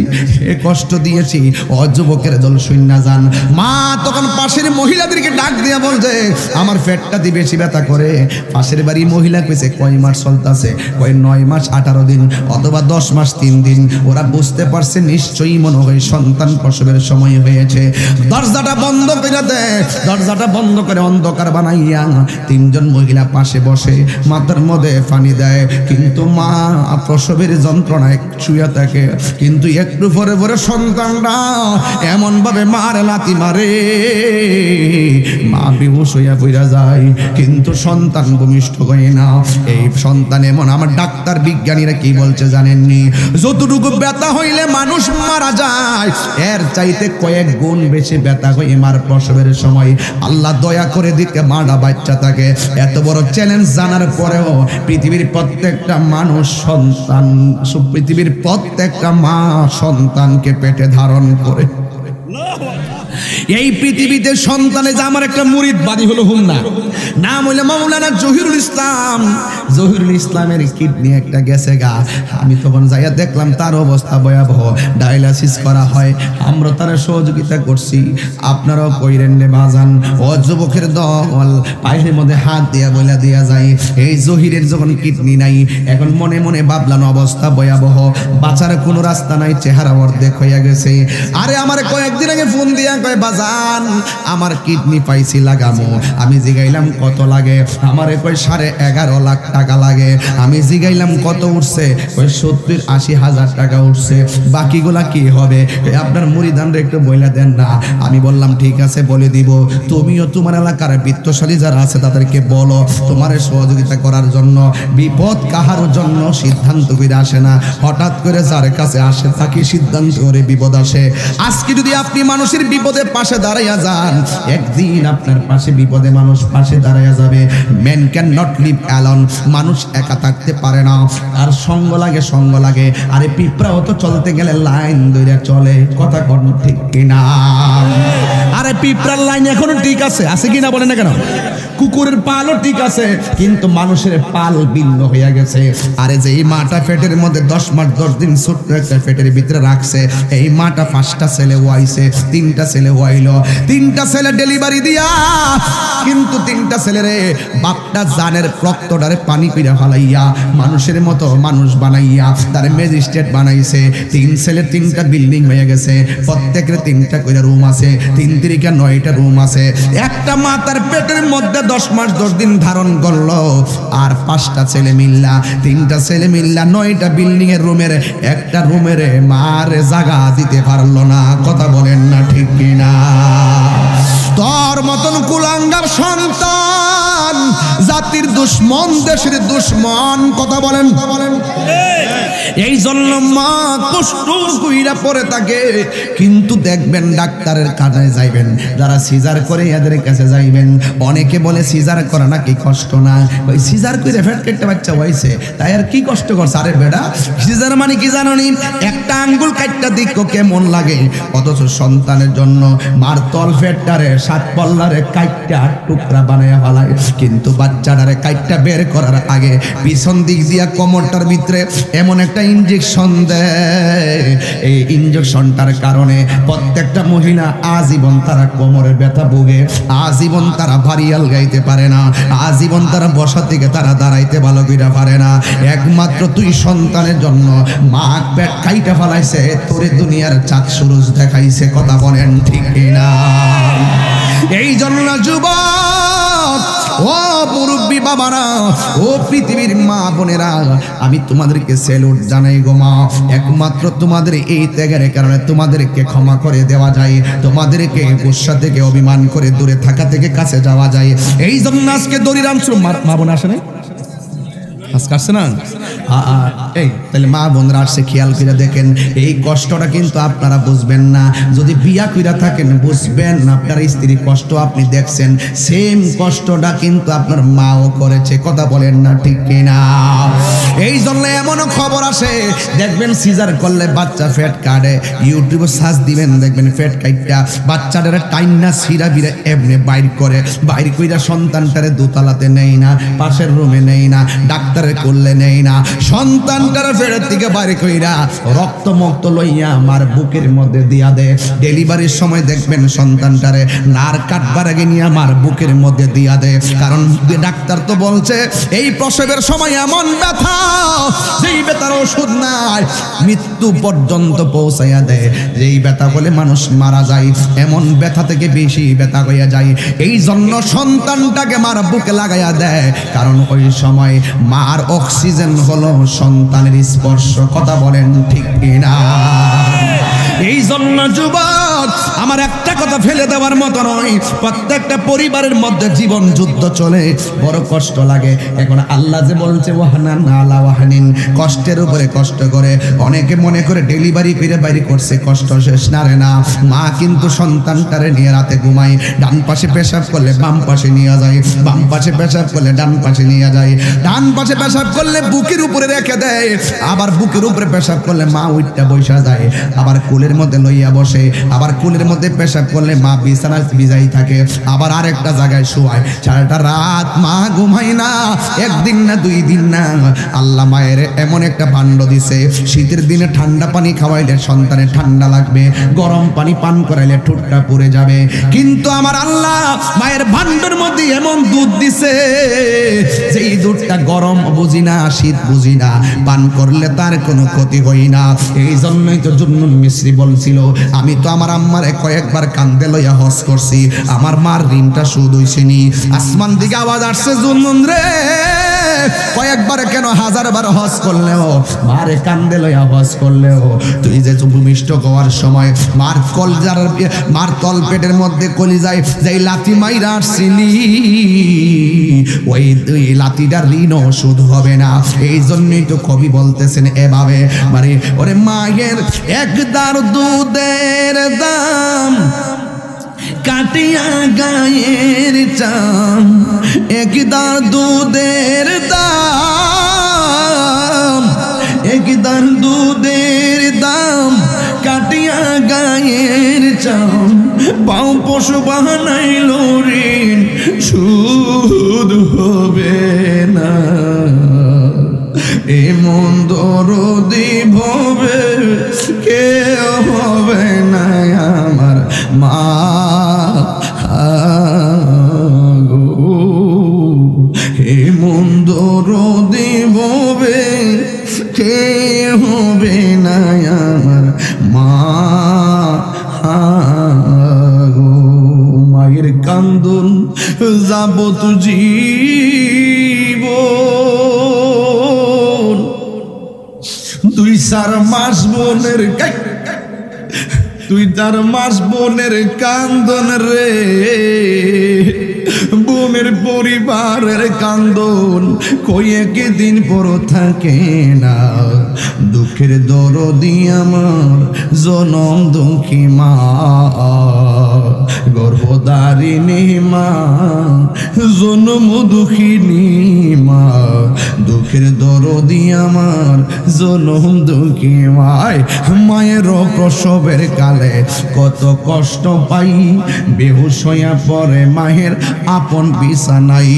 এ কষ্ট দিয়েছি অযুবকের দল শূন্য যান। মা তখন পাশের মহিলাদেরকে ডাক দিয়া বলছে আমার পেটটা দিয়ে বেশি ব্যথা করে। পাশের বাড়ি মহিলা কইছে কয় মাস চলতেছে, কয় 9 মাস 18 দিন অথবা 10 মাস 3 দিন। ওরা বুঝতে পারছে নিশ্চয়ই মনে হয় সন্তান প্রসবের সময় হয়েছে। দরজাটা বন্ধ করে দেয়, দরজাটা বন্ধ করে অন্ধকার বানাইয়া 3 জন মহিলা পাশে বসে মাথার মধ্যে পানি দেয়। কিন্তু মা প্রসবের যন্ত্রণায় শুয়ে থাকে, কিন্তু একটু পরে পরে সন্তানরা এমন ভাবে মারে লাথি মারে, মা বেহুশ হইয়া পড়া যায়, কিন্তু সন্তান ভূমিষ্ঠ হয় না। এই সন্তান এমন, আমার ডাক্তার বিজ্ঞানীরা কি বলছে জানেননি? যতটুকু ব্যথা হইলে মানুষ মারা যায়, এর চাইতে কয়েক গুণ বেশি ব্যথা হয়ে মার প্রসবের সময়। আল্লাহ দয়া করে দিকে মারা বাচ্চা থাকে। এত বড় চ্যালেঞ্জ জানার পরেও পৃথিবীর প্রত্যেকটা মানুষ সন্তান, পৃথিবীর প্রত্যেকটা মা সন্তানকে পেটে ধারণ করে। এই পৃথিবীতে সন্তানে যে আমার একটা মুরিদ বাদী হলো হুমনা, নাম হইলে মাওলানা জহিরুল ইসলাম। জহিরুল ইসলামের কিডনি একটা গেছে গা। আমি তখন যাইয়া দেখলাম তার অবস্থা ভয়াবহ, ডায়ালিসিস করা হয়। আমরা তার সহযোগিতা করছি, আপনারাও কইরেন রে বাজান। ও যুবকের দল পায়ের মধ্যে হাত দিয়া বইলা দিয়া যায়, এই জহিরের যখন কিডনি নাই, এখন মনে মনে ভাবলাম অবস্থা ভয়াবহ, বাঁচার কোনো রাস্তা নাই, চেহারা অর্ধেক হইয়া গেছে। আরে আমার কয়েকদিন আগে ফোন দিয়া কয় বাজান আমার কিডনি পাইছি লাগামো। আমি জিগাইলাম কত লাগে? আমারে কয় 11.5 লাখ টাকা লাগে। আমি জিগাইলাম কত উঠছে? কয় 70-80 হাজার টাকা উঠছে। বাকিগুলা কি হবে? আপনার মুরিদানরে একটু বইলা দেন না। আমি বললাম ঠিক আছে বলে দিব। তুমিও তোমার এলাকার বিত্তশালী যারা আছে তাদেরকে বলো তোমার সহযোগিতা করার জন্য। বিপদ কাহার জন্য সিদ্ধান্ত করে আসে না, হঠাৎ করে যার কাছে আসে তাকে সিদ্ধান্ত করে বিপদ আসে। আজকে যদি আপনি মানুষের বিপদে পাশে দাঁড়াইয়া যান, একদিন আপনার পাশে বিপদে মানুষ পাশে দাঁড়াইয়া যাবে। Man can not live alone. মানুষ একা থাকতে পারে না, আর সঙ্গ লাগে, সঙ্গ লাগে। আরে পিঁপড়াও তো চলতে গেলে লাইন ধরে চলে, কথা কোন ঠিক কিনা? আরে পিঁপড়ার লাইন এখনো ঠিক আছে, আছে কিনা বলেন না কেন? কুকুরের পালও ঠিক আছে, কিন্তু মানুষের পাল ভিন্ন হয়ে গেছে। আরে যে এই মাটা পেটের মধ্যে 10 মাস 10 দিন ছোট্ট একটা পেটের ভিতরে রাখছে, এই মাটা 5টা ছেলে হইছে, 3টা ছেলে হইল, 3টা ছেলে ডেলিভারি দিয়া, কিন্তু 3টা ছেলেরে বাপটা জানের রক্তটারে পানি পিড়া ফালাইয়া মানুষের মতো মানুষ বানাইয়া তার ম্যাজিস্ট্রেট বানাইছে। 3 ছেলে 3টা বিল্ডিং হয়ে গেছে, প্রত্যেকের 3টা করে রুম আছে, 3 3 9টা রুম আছে। একটা মা তার পেটের মধ্যে 10 মাস 10 দিন ধারণ করলো, আর 5টা ছেলে মিল্লা, 3টা ছেলে মিল্লা 9টা বিল্ডিং এর রুমের একটা রুমের মার জায়গা দিতে পারলো না। কথা বলেন না ঠিক কিনা? তোর মতন কুলাঙ্গার সন্তান জাতির দুশ্মন, দেশের দুশ্মন। কথা বলেন, এই জন্য মা কষ্ট কইরা পড়ে থাকে। কিন্তু দেখবেন ডাক্তারের কাছে যাইবেন, যারা সিজার করে এদের কাছে যাইবেন। অনেকে বলে সিজার করা নাকি কষ্ট না, ওই সিজার করে ফেট কেটে বাচ্চা হইছে তাই আর কি কষ্ট করছে? আরে বেটা, সিজার মানে কি জানো নি? একটা আঙ্গুল কাটটা দিকো কেমন লাগে, অথচ সন্তানের জন্য মার তল ফেটটারে 7 পল্লারে কাটটা টুকরা বানায়া ফেলায়। কিন্তু বাচ্চাটারে কাটটা বের করার আগে পিছন দিক দিয়া কোমরটার ভিতরে এমন একটা ইনজেকশন দেয়। এই ইনজেকশনটার কারণে প্রত্যেকটা মহিলা আজীবন তারা কোমরের ব্যথা ভোগে, আজীবন তারা ভারিয়াল গাইতে পারে না, আজীবন তারা বসা থেকে তারা দাঁড়াইতে ভালো করে পারে না। একমাত্র তুই সন্তানের জন্য মা পেট কাইটা ফেলাইছে, তোরে দুনিয়ার চাঁদ সুরজ দেখাইছে। কথা বলেন ঠিক না? এই জন্য যুবক ও মুরব্বী বাবারা, ও পৃথিবীর মা বোনেরা, আমি তোমাদেরকে স্যালুট জানাই গো মা। একমাত্র তোমাদের এই ত্যাগের কারণে তোমাদেরকে ক্ষমা করে দেওয়া যায়, তোমাদেরকে গুসা থেকে অভিমান করে দূরে থাকা থেকে কাছে যাওয়া যায়। এই জন্য আজকে দরিরাম মা বোন আসে নাই, আজকে আসছে না? এই তাহলে মা বোনরা আসছে, খেয়াল করে দেখেন এই কষ্টটা কিন্তু আপনারা বুঝবেন না। যদি বিয়া কইরা থাকেন বুঝবেন, আপনার স্ত্রীর কষ্ট আপনি দেখছেন, সেম কষ্টটা কিন্তু আপনার মাও করেছে। কথা বলেন না ঠিক কিনা? এই জন্য এমন খবর আসে, দেখবেন সিজার করলে বাচ্চা ফেট কাটে, ইউটিউবে সার্চ দিবেন দেখবেন ফেট কাইটটা বাচ্চাটারে টাইনা সিরা বিরা এমনি বাইর করে, বাইর কইরা সন্তানটারে দোতলাতে নেই না, পাশের রুমে নেই না, ডাক্তারে করলে নেই না, সন্তানটারে ফেরের থেকে বাইর কইরা রক্ত মুক্ত লইয়া আমার বুকের মধ্যে দিয়া দে। ডেলিভারির সময় দেখবেন সন্তানটারে নার কাটবার আগে নিয়ে আমার বুকের মধ্যে দিয়া দে, কারণ ডাক্তার তো বলছে এই প্রসবের সময় এমন ব্যথা যেই ব্যথার ওষুধ নাই, মৃত্যু পর্যন্ত পৌঁছাইয়া দেয়। যেই ব্যথা বলে মানুষ মারা যায়, এমন ব্যথা থেকে বেশি ব্যথা হইয়া যায়। এই জন্য সন্তানটাকে মার বুকে লাগাইয়া দেয়, কারণ ওই সময় মার অক্সিজেন হলো সন্তানের স্পর্শ। কথা বলেন ঠিক কিনা? এই জন্য যুবক, আমার একটা কথা ফেলে দেওয়ার মতো নয়, প্রত্যেকটা পরিবারের মধ্যে জীবন যুদ্ধ চলে, বড় কষ্ট লাগে। এখন আল্লাহ যে বলছে ওয়াহানান আলা ওয়াহানিন, কষ্টের উপরে কষ্ট করে। অনেকে মনে করে ডেলিভারি করে বাইরে করছে, কষ্ট শেষ না রে না। মা কিন্তু সন্তানটারে নিয়ে রাতে ঘুমায়, ডান পাশে পেশাব করলে বাম পাশে নিয়ে যায়, বাম পাশে পেশাব করলে ডান পাশে নিয়ে যায়, ডান পাশে পেশাব করলে বুকের উপরে রেখে দেয়, আবার বুকের উপরে পেশাব করলে মা উইটটা বসা যায়, আবার কুলের মধ্যে লইয়া বসে, আবার কুলের মধ্যে পেশাব করলে মা বিছানা ভিজাই থাকে, আবার আরেকটা জায়গায় শোয়ায়। সারাটা রাত মা ঘুমায় না, একদিন না দুই দিন না। আল্লাহ মায়ের এমন একটা ভাণ্ড দিছে, শীতের দিনে ঠান্ডা পানি খাওয়াইলে সন্তানের ঠান্ডা লাগবে, গরম পানি পান করাইলে ঠোঁটটা পুড়ে যাবে। কিন্তু আমার আল্লাহ মায়ের ভাণ্ডের মধ্যে এমন দুধ দিছে, যেই দুধটা গরম বুঝি না, শীত বুঝি না, পান করলে তার কোনো ক্ষতি হয় না। এই জন্যই তো জুন্নুন মিস্রি বলছিল, আমি তো আমার আম্মারে কয়েকবার কান্দে লইয়া হজ করছি, আমার মার ঋণটা সুদ হইছেনি। আসমান দিকে আওয়াজ আসছে, জুন্নুন রে কয়েকবার কেন, হাজারবার হজ করলেও, মারে কান্দে লইয়া হজ করলেও, তুই যে ভূমিষ্ঠ হওয়ার সময় মার কলজার, মার তল পেটের মধ্যে কলিজায় যেই লাথি মাইরা আসছিলি, ওই লাথিটার ঋণও সুদ হবে না। এই জন্যই তো কবি বলতেছেন এভাবে, মানে ওরে মায়ের একদার দুধের দাম কাটিয়া গায়ের চাম, একদার দুধের দাম, একদার দুধের দাম কাটিয়া গায়ের চাম, বাউ পশু বানাইল ঋণ সুদ হবে না। এমন দরদি ভবে কে হবে না আমার মা গো, এমন দরদি ভবে কে হবে না আমার মা গো। মায়ের কান্দন যাব তু জীবন, 2-4 মাস বোনের, 2-4 মাস বোনের কান্দন রে, বোনের পরিবারের কান্দন কয়ে কে দিন পর থাকে না। দুঃখের দরদি আমার জনম দুঃখী মা, গর্ভধারিণী মা, জনম দুঃখিনী মা, দুঃখের দরদি আমার জনম দুঃখী মায়। মায়ের প্রসবের কালে কত কষ্ট পাই, বেহুশ হইয়া পরে মায়ের আপন বিছানাই,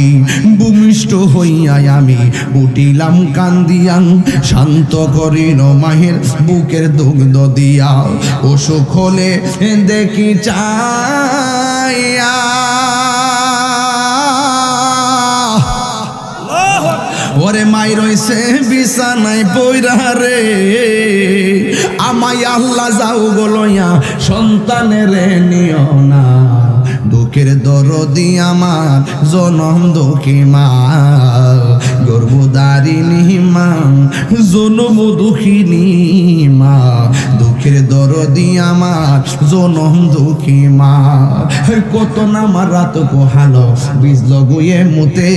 ভূমিষ্ঠ হইয়া আমি উঠিলাম কান্দিয়া, শান্ত করিল মায়ের বুকের দুগ্ধ দিয়া, অসুখ হলে দেখি চাইয়া, ওরে মাই রইছে বিছানায় পইরা রে, আমায় আল্লাহ যাও গলইয়া সন্তানের নিও না। দুঃখে দুঃখের দরদি আমার জনম দুঃখী মা, গর্ভধারিণী মা, জনম দুঃখিনী মা, দুঃখের দরদি আমার জনম দুঃখী মা। কত না আমার রাত পোহালো বীজ লগুয়ে মুতে,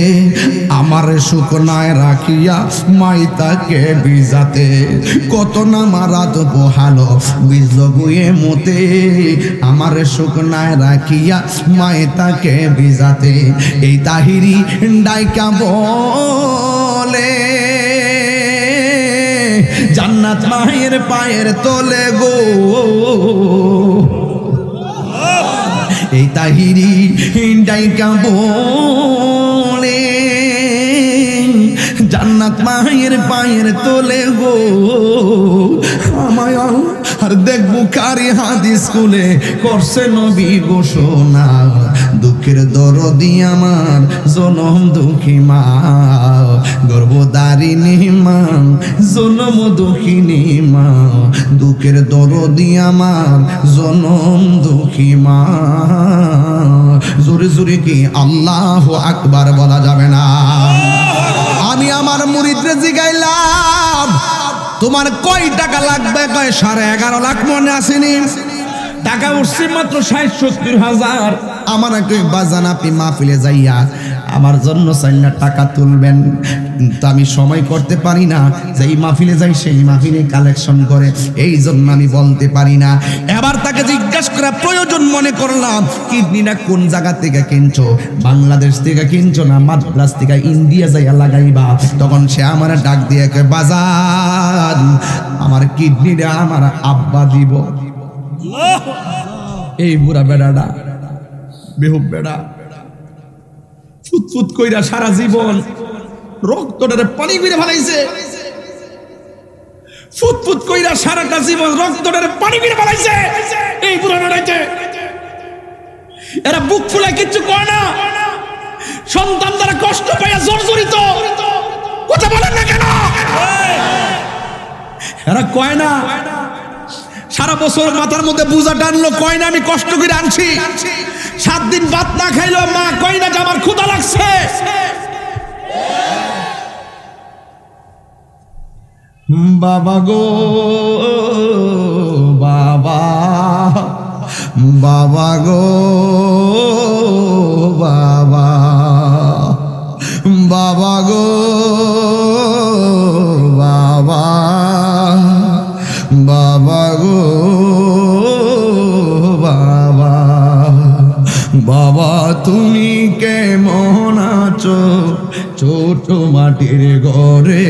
আমার শুকনায় রাখিয়া মাই তাকে বিজাতে। কত না আমার রাত পোহালো বীজ লগুয়ে মুতে, আমার শুকনায় রাখিয়া মাই তাকে বিজাতে। এই তাহিরি ডাইকা বলে জান্নাত মায়ের পায়ের তলে গো, এই তাহিরি ডাইকা বলে জান্নাত মায়ের পায়ের তলে গো। আমায় আর দেখবো কারি হাদিস স্কুলে করছে নবী ঘোষণা, দুঃখের দরদি আমার জনম দুঃখী মা, গর্ভধারিণী মা, জনম দুঃখিনী মা, দুঃখের দরদি আমার জনম দুঃখী মা। জোরে জোরে কি আল্লাহু আকবার বলা যাবে না? আমি আমার মুরিদরে জিগাইলাম তোমার কয় টাকা লাগবে? কয় 11.5 লাখ মনে আসেনি, টাকা উঠছে মাত্র 60-70 হাজার। আমার একটু বাজান আপনি মাহফিলে যাইয়া আমার জন্য 4 লাখ টাকা তুলবেন, কিন্তু আমি সময় করতে পারি না, যেই মাহফিলে যাই সেই মাহফিলে কালেকশন করে, এই জন্য আমি বলতে পারি না। এবার তাকে জিজ্ঞাসা করা প্রয়োজন মনে করলাম, কিডনিটা কোন জায়গা থেকে কিনছো? বাংলাদেশ থেকে কিনছো না মাদ্রাস থেকে ইন্ডিয়া যাইয়া লাগাইবা? তখন সে আমার ডাক দিয়ে কয় বাজান আমার কিডনিটা আমার আব্বা দিব। এই বুড়া বেড়াটা বেহুব বেড়া ফুটফুট কইরা সারা জীবন রক্তটারে পানি করে ফেলাইছে, ফুটফুট কইরা সারাটা জীবন রক্তটারে পানি করে ফেলাইছে। এই বুড়া বেড়াইছে এরা বুক ফুলে কিচ্ছু কয় না, সন্তান দ্বারা কষ্ট পাইয়া জর্জরিত, কথা বলেন না কেন? এরা কয় না সারা বছর মাথার মধ্যে বোঝা টানলো, কয় না আমি কষ্ট করে আনছি, 7 দিন ভাত না খাইলো মা কয় না যে আমার ক্ষুধা লাগছে। বাবা গো বাবা, বাবা গো বাবা, বাবা গো বাবা, বাবা গো বাবা, বাবা তুমি কেমন আছো ছোট মাটির ঘরে?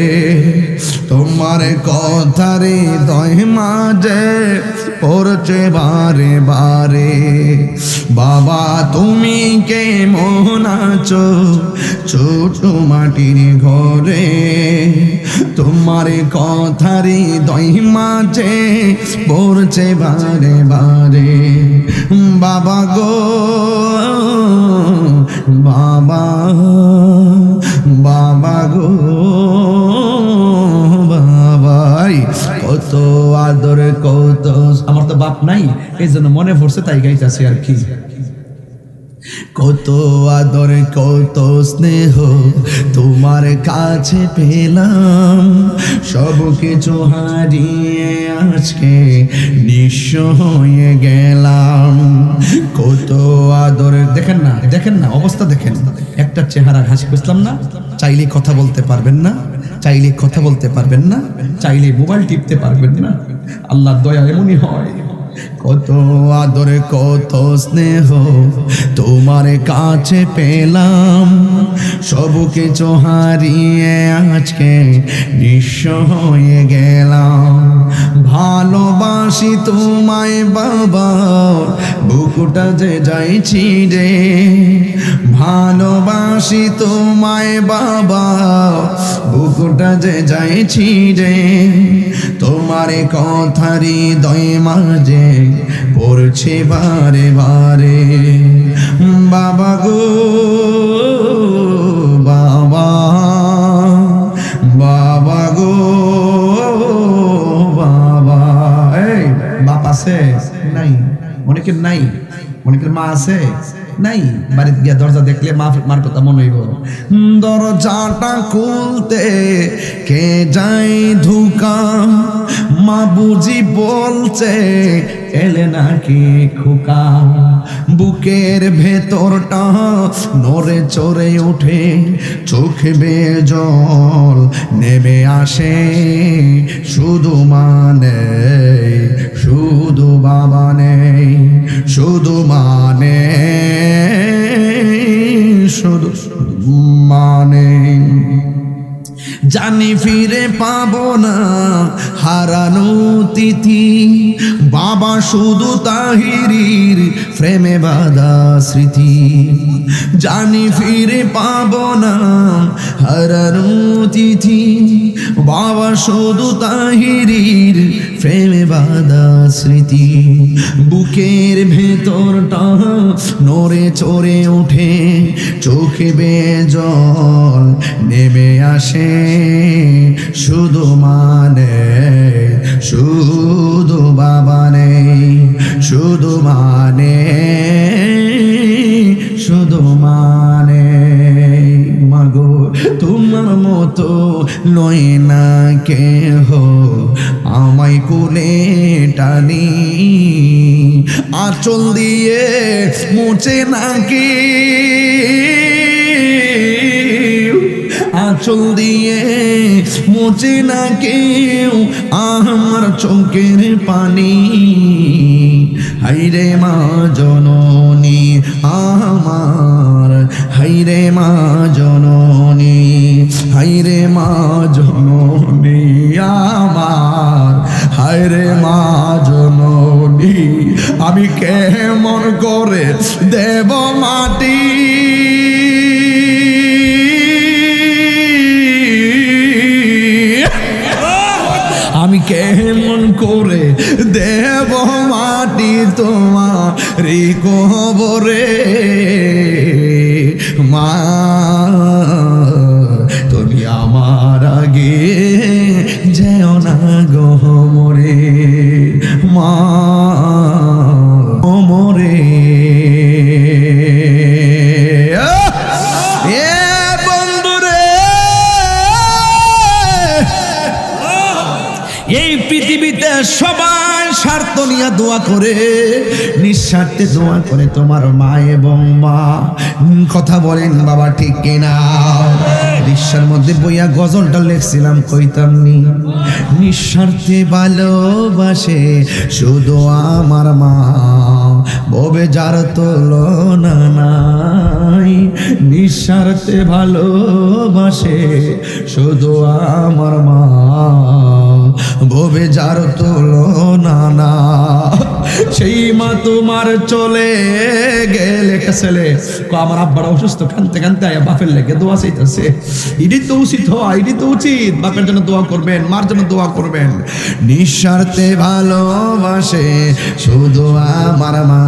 তোমার কথারে হৃদয় মাঝে পড়ছে বারে বারে। বাবা তুমি কেমন আছো ছোট মাটির ঘরে? তোমার কথারে হৃদয় মাঝে পড়ছে বারে বারে। বাবা গো বাবা, বাবা গো বাবাই, কত আদর কত, আমার তো বাপ নাই এই জন্য মনে পড়ছে তাই গাইতেছি আর কি। কত আদর কত স্নেহ তোমার কাছে পেলাম, সব কিছু হারিয়ে আজকে নিঃস্ব হয়ে গেলাম। কত আদর, দেখেন না দেখেন না অবস্থা দেখেন, একটা চেহারা ঘাস বুঝলাম না, চাইলে কথা বলতে পারবেন না, চাইলে কথা বলতে পারবেন না, চাইলে মোবাইল টিপতে পারবেন না। আল্লাহর দয়া এমনই হয়। কত আদরে কত স্নেহ তোমার কাছে পেলাম, সব কিছু হারিয়ে আজকে নিঃস্ব হয়ে গেলাম। ভালোবাসি তোমায় বাবা, বুকুটা যে যাইছি রে। ভালোবাসি তোমায় বাবা, বুকুটা যে যাইছি রে। তোমার কথারি হৃদয় মাঝে পড়ছে বারে বারে। বাবা গো বাবা, বাবা গো বাবা। এই বাপ আছে নাই? অনেকের নাই, অনেকের মা আছে। নাই, বাড়িতে গিয়া দরজা দেখলে মার কথা মনে হইব। দরজাটা খুলতে কে যায় ধুকা, মা বুঝি বলছে এলে নাকি খোকা। বুকের ভেতরটা নড়ে চড়ে ওঠে, চোখে বেয়ে জল নেমে আসে। শুধু মানে শুধু বাবা নেই, শুধু মানে শুধু মানে। জানি ফিরে পাবো না হারানো তিথি, বাবা শুধু তাহিরির প্রেমে বাঁধা স্মৃতি। জানি ফিরে পাবো না হারানো তিথি, বাবা শুধু তাহিরির প্রেমে বাঁধা স্মৃতি। বুকের ভেতরটা নড়ে চড়ে ওঠে, চোখে বেয়ে জল নেমে আসে। শুধু মানে শুধু বাবা নেই, শুধু মানে শুধু মানে। মাগো তোমার মতো নয় না কেহ, আমায় কোলে টানি আঁচল দিয়ে মুছে নাকি, আঁচল দিয়ে মুছে না কেউ আমার চোখের পানি। হাইরে মা জননী আমার, হাইরে মা জননী, হাইরে মা জননী আমার, হাইরে মা জননী। আমি কেমন করে দেব মাটি, আমি কেমন করে দেব মাটি তোমার কবরে। মা তুমি আমার আগে যেও না গো মরে, মা মরে। এই পৃথিবীতে সবাই স্বার্থ নিয়ে দোয়া করে, নিঃস্বার্থে দোয়া করে তোমার মা এবং মা। কথা বলেন বাবা ঠিক কিনা? রিকশার মধ্যে বইয়া গজলটা লেখছিলাম, কইতাম নি নিঃস্বার্থে ভালোবাসে শুধু আমার মা, ববে যার তুলনা নাই। নিঃস্বার্থে ভালোবাসে শুধু আমার মা, ভবে যার তুলনা না। সেই মা তোমার চলে গেলে, একটা ছেলে আমার আব্বারা অসুস্থ, কানতে কানতে আয়া বাপের লেগে দোয়া চাইতেছে। এটি তো উচিত হয়, এটি তো উচিত, বাপের জন্য দোয়া করবেন, মার জন্য দোয়া করবেন। নিঃস্বার্থে ভালোবাসে শুধু আমার মা,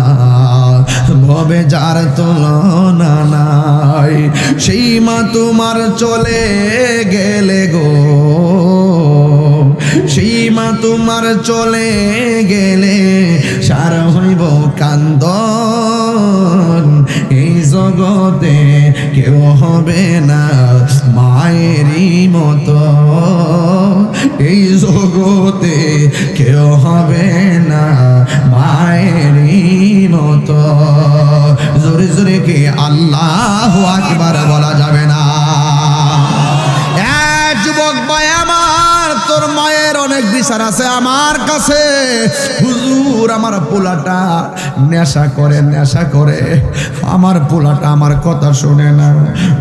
ভবে যার তুলনা নাই। সেই মা তোমার চলে গেলে গো, সেই মা তোমার চলে গেলে সার হইব কান্দন। এই জগতে কেউ হবে না মায়েরই মতো, এই জগতে কেউ হবে না মায়েরই মতো। জোরে জোরে কি আল্লাহু আকবার বলা যাবে না? যুবক ভাই আমার, তোর মায়ের অনেক বিচার আছে আমার কাছে। হুজুর আমার পোলাটা নেশা করে, নেশা করে, আমার পোলাটা আমার কথা শুনে না।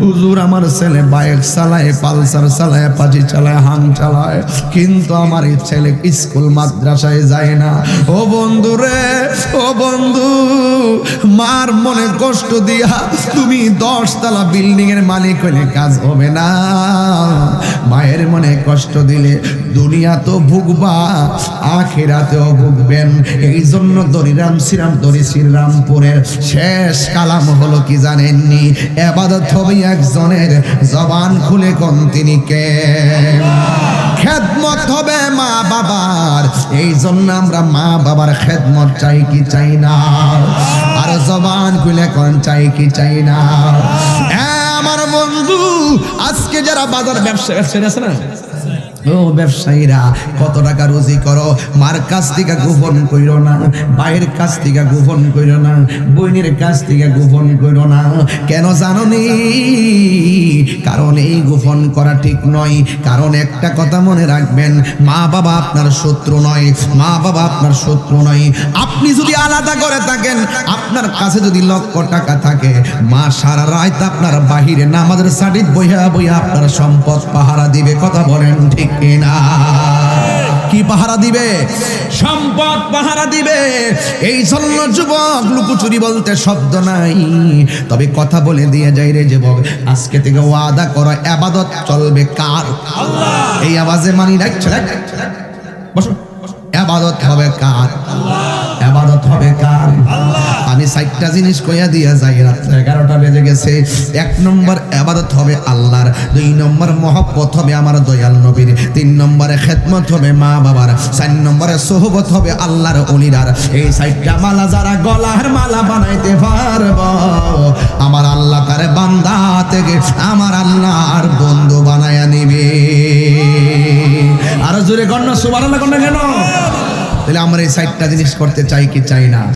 হুজুর আমার ছেলে বাইক চালায়, পালসার চালায়, পাজি চালায়, হাং চালায়, কিন্তু আমার এই ছেলে স্কুল মাদ্রাসায় যায় না। ও বন্ধু রে, ও বন্ধু, মার মনে কষ্ট দিয়া তুমি 10 তলা বিল্ডিং এর মালিক হইলে কাজ হবে না। মায়ের মনে কষ্ট দিলে দুনিয়া তো ভুগবা, আখিরাতেও ভুগবেন। এই জন্য দরিরাম শ্রীরাম দরি শ্রীরামপুরের শেষ কালাম হলো কি জানেননি? ইবাদত হবে একজনের, জবান খুলে কোন তিনি কে। খেদমত হবে মা বাবার। এই জন্য আমরা মা বাবার খেদমত চাই কি চাই না? আর জবান খুলে কোন চাই কি চাই না? আমার বন্ধু, আজকে যারা বাজার ব্যবসায়ী আছে না, ও ব্যবসায়ীরা, কত টাকা রুজি করো, মার কাছ থেকে গোপন কইরো না, ভাইয়ের কাছ থেকে গোপন কইরো না, বোনের কাছ থেকে গোপন কইরো না। কেন জানো নি? কারণ এই গোপন করা ঠিক নয়। কারণ একটা কথা মনে রাখবেন, মা বাবা আপনার শত্রু নয়, মা বাবা আপনার শত্রু নয়। আপনি যদি আলাদা করে থাকেন, আপনার কাছে যদি লক্ষ টাকা থাকে, মা সারা রাত আপনার বাহিরে নামাজের সাডিত বইয়া বইয়া আপনার সম্পদ পাহারা দিবে। কথা বলেন ঠিক কিনা? কি পাহারা দিবে? সম্পদ পাহারা দিবে। এই জন্য যুবক, লুকোচুরি বলতে শব্দ নাই, তবে কথা বলে দিয়ে যাই রে যুবক, আজকে থেকে ওয়াদা করো, ইবাদত চলবে কার? আল্লাহ। এই আওয়াজে মানি রাখছ, বসো। ইবাদত হবে কার? আল্লাহ। ইবাদত হবে কার? আল্লাহ। আমি 4টা জিনিস কইয়া দিয়া যাই, রাত 11টা বেজে গেছে। 1 নম্বর ইবাদত হবে আল্লাহর, 2 নম্বর মহব্বত হবে আমার দয়াল নবীর, 3 নম্বরে খেদমত হবে মা বাবার, 4 নম্বরে সোহবত হবে আল্লাহর ওলিরার। এই 4টা মালা যারা গলার মালা বানাইতে পারবো, আমার আল্লাহ তার বান্দা থেকে আমার আল্লাহর বন্ধু বানায়া নিবে। আর জোরে কন্যা সুবহানাল্লাহ কন্যা কেন? তাহলে আমরা এই 4টা জিনিস করতে চাই কি চাই না?